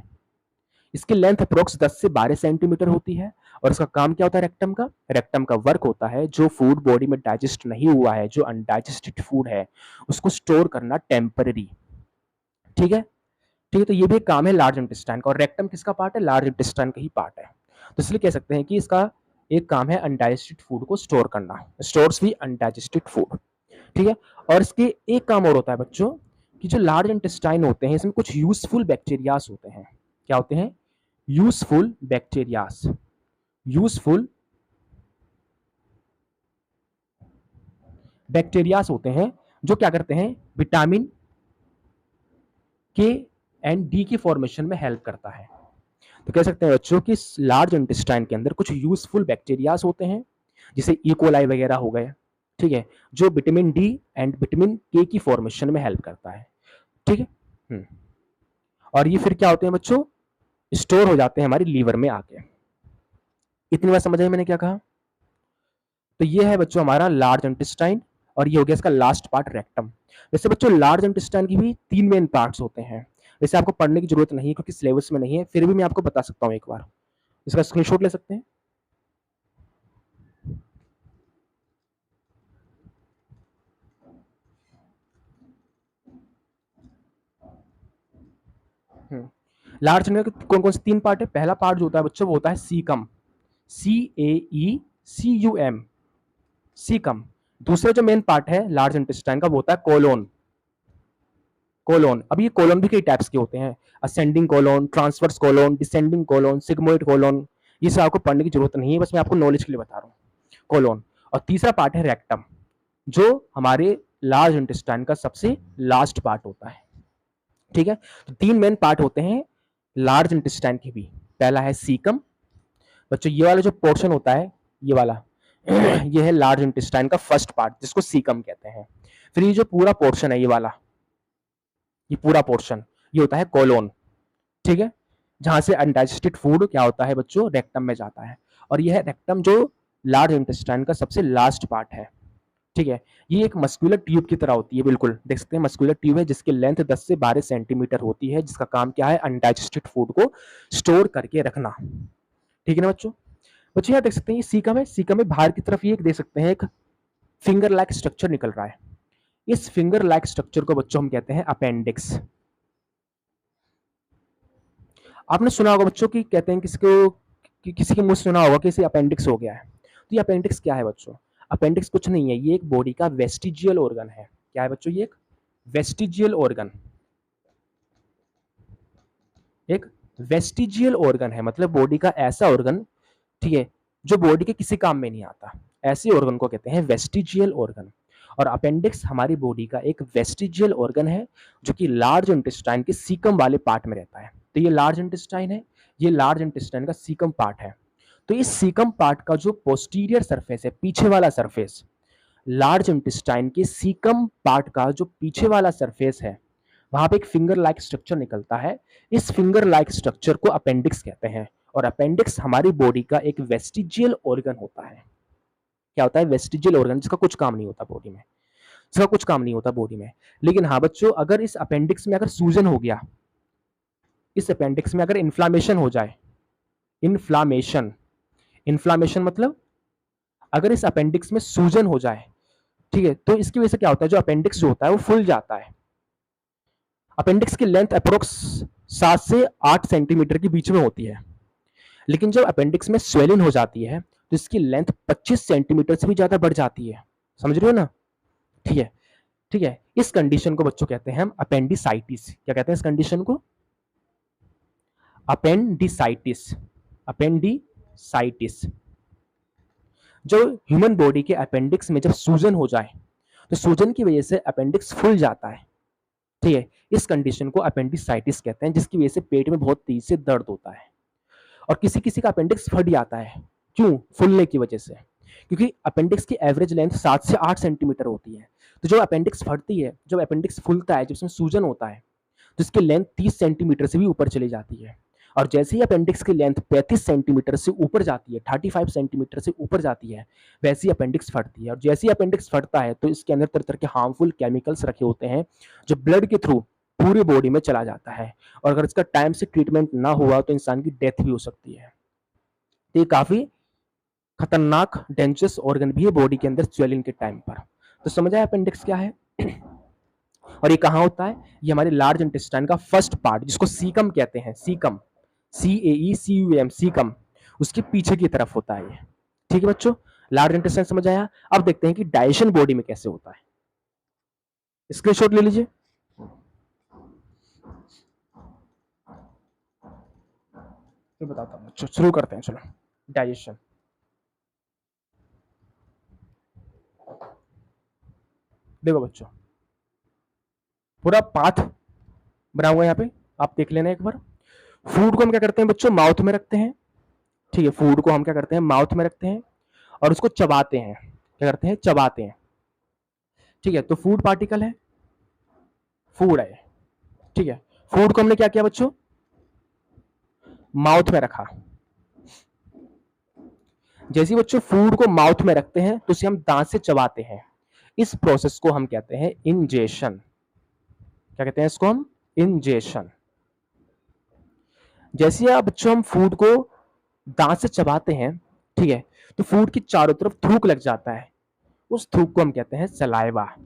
इसकी लेंथ अप्रोक्स 10 से 12 सेंटीमीटर होती है और इसका काम क्या होता है रेक्टम का? रेक्टम का वर्क होता है जो फूड बॉडी में डाइजेस्ट नहीं हुआ है, जो अनडाइजेस्टेड फूड है उसको स्टोर करना टेम्पररी। ठीक है, ठीक है। तो ये भी एक काम है लार्ज इंटेस्टाइन का। और रेक्टम किसका पार्ट है? लार्ज इंटेस्टाइन का ही पार्ट है। तो इसलिए कह सकते हैं कि इसका एक काम है अनडाइजेस्टेड फूड को स्टोर करना, स्टोर्स दी अनडाइजेस्टेड फूड। ठीक है, और इसके एक काम और होता है बच्चों कि जो लार्ज इंटेस्टाइन होते हैं इसमें कुछ यूजफुल बैक्टीरियाज होते हैं। क्या होते हैं? Useful bacterias. यूजफुल बैक्टीरियाज होते हैं जो क्या करते हैं? विटामिन के एंड डी की फॉर्मेशन में हेल्प करता है। तो कह सकते हैं बच्चों कि लार्ज इंटेस्टाइन के अंदर कुछ यूजफुल बैक्टीरियाज होते हैं जैसे इकोलाई वगैरह हो गए, ठीक है, जो विटामिन डी एंड विटामिन के की फॉर्मेशन में हेल्प करता है। ठीक है, और ये फिर क्या होते हैं बच्चों? स्टोर हो जाते हैं हमारी लीवर में आके। इतनी बात समझ आई मैंने क्या कहा? तो ये है बच्चों हमारा लार्ज इंटेस्टाइन और ये हो गया इसका लास्ट पार्ट रेक्टम। वैसे बच्चों लार्ज इंटेस्टाइन की भी 3 मेन पार्ट्स होते हैं। वैसे आपको पढ़ने की जरूरत नहीं है क्योंकि सिलेबस में नहीं है, फिर भी मैं आपको बता सकता हूँ एक बार। इसका स्क्रीनशॉट ले सकते हैं। लार्ज में कौन कौन से 3 पार्ट है? पहला पार्ट जो होता है बच्चों वो होता है सीकम, CAECUM, सीकम। दूसरा जो मेन पार्ट है लार्ज इंटेस्टाइन का वो होता है कोलोन। कोलोन, अब ये कोलोन भी कई टाइप्स के होते हैं, ascending colon, transverse colon, descending colon, sigmoid colon. ये सब आपको पढ़ने की जरूरत नहीं है, बस मैं आपको नॉलेज के लिए बता रहा हूँ। कोलोन। और तीसरा पार्ट है रेक्टम जो हमारे लार्ज इंटेस्टाइन का सबसे लास्ट पार्ट होता है। ठीक है, तो 3 मेन पार्ट होते हैं लार्ज इंटेस्टाइन के भी। पहला है सीकम बच्चों, ये वाला जो पोर्शन होता है ये वाला ये है लार्ज इंटेस्टाइन का फर्स्ट पार्ट जिसको सीकम कहते हैं। फिर ये जो पूरा पोर्शन है ये वाला, ये पूरा पोर्शन ये होता है कोलोन। ठीक है, जहां से अनडाइजेस्टेड फूड क्या होता है बच्चों? रेक्टम में जाता है। और यह रेक्टम जो लार्ज इंटेस्टाइन का सबसे लास्ट पार्ट है। ठीक है, ये एक मस्कुलर ट्यूब की तरह होती है, बिल्कुल देख सकते हैं मस्कुलर ट्यूब है जिसकी लेंथ 10 से 12 सेंटीमीटर होती है, जिसका काम क्या है? अनडाइजेस्टेड फूड को स्टोर करके रखना। ठीक है ना बच्चों? बच्चों यहाँ देख सकते हैं ये सीकम है, सीकम में बाहर की तरफ ये देख सकते हैं एक फिंगर लाइक स्ट्रक्चर निकल रहा है। इस फिंगर लाइक स्ट्रक्चर को बच्चों हम कहते हैं अपेंडिक्स। आपने सुना होगा बच्चों कि कहते हैं किसी के मुंह से सुना होगा कि इसे अपेंडिक्स हो गया है। तो ये अपेंडिक्स क्या है बच्चों? अपेंडिक्स कुछ नहीं है, ये एक बॉडी का वेस्टिजियल ऑर्गन है। क्या है बच्चों? ये एक वेस्टिजियल ऑर्गन, एक वेस्टिजियल ऑर्गन है, मतलब बॉडी का ऐसा ऑर्गन, ठीक है, जो बॉडी के किसी काम में नहीं आता, ऐसे ऑर्गन को कहते हैं वेस्टिजियल ऑर्गन। और अपेंडिक्स हमारी बॉडी का एक वेस्टिजियल ऑर्गन है जो कि लार्ज इंटेस्टाइन के सीकम वाले पार्ट में रहता है। तो ये लार्ज इंटेस्टाइन है, ये लार्ज इंटेस्टाइन का सीकम पार्ट है। तो इस सीकम पार्ट का जो पोस्टीरियर सरफेस है, पीछे वाला सरफेस, लार्ज इंटेस्टाइन के सीकम पार्ट का जो पीछे वाला सरफेस है वहां पे एक फिंगर लाइक स्ट्रक्चर निकलता है। इस फिंगर लाइक स्ट्रक्चर को अपेंडिक्स कहते हैं। और अपेंडिक्स हमारी बॉडी का एक वेस्टिजियल ऑर्गन होता है। क्या होता है? वेस्टिजियल ऑर्गन, जिसका कुछ काम नहीं होता बॉडी में, जिसका कुछ काम नहीं होता बॉडी में। लेकिन हाँ बच्चों, अगर इस अपेंडिक्स में अगर सूजन हो गया, इस अपेंडिक्स में अगर इन्फ्लामेशन हो जाए, इन्फ्लामेशन, इन्फ्लामेशन मतलब अगर इस अपेंडिक्स में सूजन हो जाए ठीक है, तो इसकी वजह से क्या होता है, जो अपेंडिक्स जो होता है वो फूल जाता है। अपेंडिक्स की लेंथ अप्रोक्स 7 से 8 सेंटीमीटर के बीच में होती है, लेकिन जब अपेंडिक्स में स्वेलिंग हो जाती है तो इसकी लेंथ 25 सेंटीमीटर से भी ज्यादा बढ़ जाती है। समझ रहे हो ना? ठीक है, ठीक है। इस कंडीशन को बच्चों कहते हैं हम अपेंडिसाइटिस। क्या कहते हैं इस कंडीशन को? अपेंडिसाइटिस। अपेंडिसाइटिस। जो ह्यूमन बॉडी के अपेंडिक्स में जब सूजन हो जाए तो सूजन की वजह से अपेंडिक्स फूल जाता है। ठीक है, इस कंडीशन को अपेंडिसाइटिस कहते हैं, जिसकी वजह से पेट में बहुत तेज से दर्द होता है और किसी किसी का अपेंडिक्स फट जाता है। क्यों? फूलने की वजह से। क्योंकि अपेंडिक्स की एवरेज लेंथ 7 से 8 सेंटीमीटर होती है। तो जब अपेंडिक्स फटती है, जब अपेंडिक्स फूलता है, जब उसमें सूजन होता है, तो इसकी लेंथ 30 सेंटीमीटर से भी ऊपर चली जाती है। और जैसे ही अपेंडिक्स की लेंथ 35 सेंटीमीटर से ऊपर जाती है, 35 सेंटीमीटर से ऊपर जाती है, वैसे ही अपेंडिक्स फटती है। और जैसे ही अपेंडिक्स फटता है तो इसके अंदर तरह तरह के हार्मफुल केमिकल्स रखे होते हैं जो ब्लड के थ्रू पूरी बॉडी में चला जाता है, और अगर इसका टाइम से ट्रीटमेंट ना हुआ तो इंसान की डेथ भी हो सकती है। तो ये काफी खतरनाक डेंजरस ऑर्गन भी है बॉडी के अंदर स्वेलिंग के टाइम पर। तो समझ आया अपेंडिक्स क्या है? और ये कहाँ होता है? ये हमारे लार्ज इंटेस्टाइन का फर्स्ट पार्ट, जिसको सीकम कहते हैं, सीकम, CAECUM, सीकम, उसके पीछे की तरफ होता है ये। ठीक है बच्चों, लार्ज इंटेस्टाइन समझ आया। अब देखते हैं कि डाइजेशन बॉडी में कैसे होता है। स्क्रीनशॉट ले लीजिए। तो बताता हूँ बच्चों, शुरू करते हैं। चलो, डाइजेशन। देखो बच्चों, पूरा पाथ बना हुआ है यहाँ पे, आप देख लेना एक बार। फूड को हम क्या करते हैं बच्चों? माउथ में रखते हैं। ठीक है, फूड को हम क्या करते हैं? माउथ में रखते हैं और उसको चबाते हैं। क्या करते हैं? चबाते हैं। ठीक है, तो फूड पार्टिकल है, फूड है। ठीक है, फूड को हमने क्या किया बच्चों? माउथ में रखा। जैसे बच्चों फूड को माउथ में रखते हैं तो उसे हम दांत से चबाते हैं। इस प्रोसेस को हम कहते हैं इंजेशन। क्या कहते हैं इसको हम? इंजेशन। जैसे आप बच्चों हम फूड को दांत से चबाते हैं, ठीक है, तो फूड की चारों तरफ थूक लग जाता है। उस थूक को हम कहते हैं सलाइवा। क्या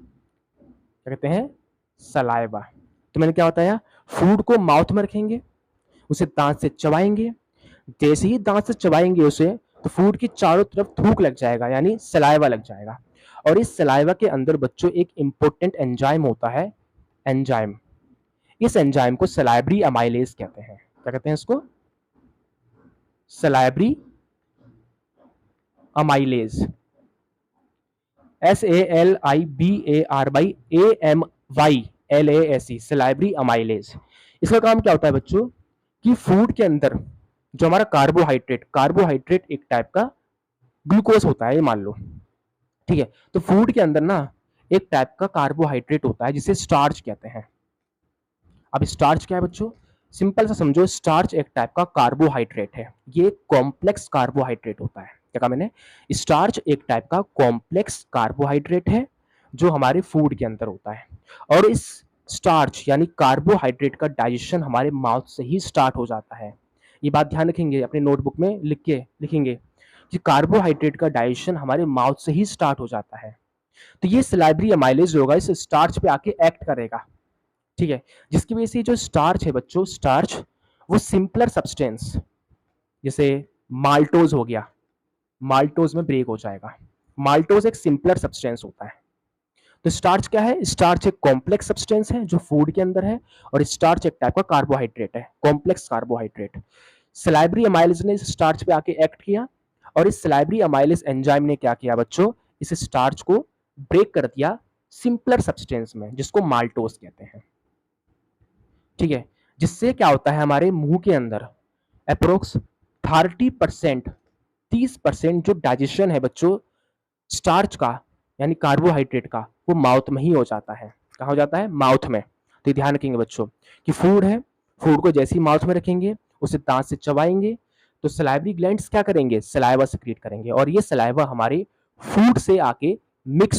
कहते हैं? सलाइवा। तो मैंने क्या बताया? फूड को माउथ में रखेंगे, उसे दांत से चबाएंगे। जैसे ही दांत से चबाएंगे उसे, तो फूड की चारों तरफ थूक लग जाएगा, यानी सलाइवा लग जाएगा। और इस सलाइवा के अंदर बच्चों एक इंपॉर्टेंट एंजाइम होता है, एंजाइम। इस एंजाइम को सलाइब्री अमाइलेज कहते हैं। क्या कहते हैं इसको? Salivary amylase. SALIBARAMYLASE, salivary amylase. इसका काम क्या होता है बच्चों? कि फूड के अंदर जो हमारा कार्बोहाइड्रेट एक टाइप का ग्लूकोज होता है, ये मान लो। ठीक है, तो फूड के अंदर ना एक टाइप का कार्बोहाइड्रेट होता है जिसे स्टार्च कहते हैं। अब स्टार्च क्या है बच्चों? सिंपल सा समझो, स्टार्च एक टाइप का कार्बोहाइड्रेट है। ये कॉम्प्लेक्स कार्बोहाइड्रेट होता है। क्या कहा मैंने? स्टार्च एक टाइप का कॉम्प्लेक्स कार्बोहाइड्रेट है जो हमारे फूड के अंदर होता है। और इस स्टार्च यानी कार्बोहाइड्रेट का डाइजेशन हमारे माउथ से ही स्टार्ट हो जाता है। ये बात ध्यान रखेंगे, अपने नोटबुक में लिखेंगे कि कार्बोहाइड्रेट का डाइजेशन हमारे माउथ से ही स्टार्ट हो जाता है। तो ये सलाइवरी अमाइलेज होगा, इस स्टार्च पे आके एक्ट करेगा। ठीक है, जिसकी वजह से जो स्टार्च है बच्चों, स्टार्च वो सिंपलर सब्सटेंस, जैसे माल्टोज हो गया, माल्टोज में ब्रेक हो जाएगा। माल्टोज एक सिंपलर सब्सटेंस होता है। तो स्टार्च क्या है? स्टार्च एक कॉम्प्लेक्स सब्सटेंस है जो फूड के अंदर है, और स्टार्च एक टाइप का कार्बोहाइड्रेट है, कॉम्प्लेक्स कार्बोहाइड्रेट। सलाइब्री अमाइलेज ने इस स्टार्च पे आके एक्ट किया, और इस सलाइब्री अमाइलेज एंजाइम ने क्या किया बच्चों? इस स्टार्च को ब्रेक कर दिया सिंपलर सब्सटेंस में, जिसको माल्टोज कहते हैं। ठीक है, जिससे क्या होता है, हमारे मुंह के अंदर अप्रोक्स 30% जो डाइजेशन है बच्चों स्टार्च का यानी कार्बोहाइड्रेट का, वो माउथ में ही हो जाता है। कहाँ हो जाता है? माउथ में। तो ध्यान रखेंगे बच्चों कि फूड है, फूड को जैसे ही माउथ में रखेंगे, उसे दांत से चबाएंगे, तो सलाइवरी ग्लैंड्स क्या करेंगे? सलाइवा सेक्रेट करेंगे, और ये सलाइवा हमारे फूड से आके मिक्स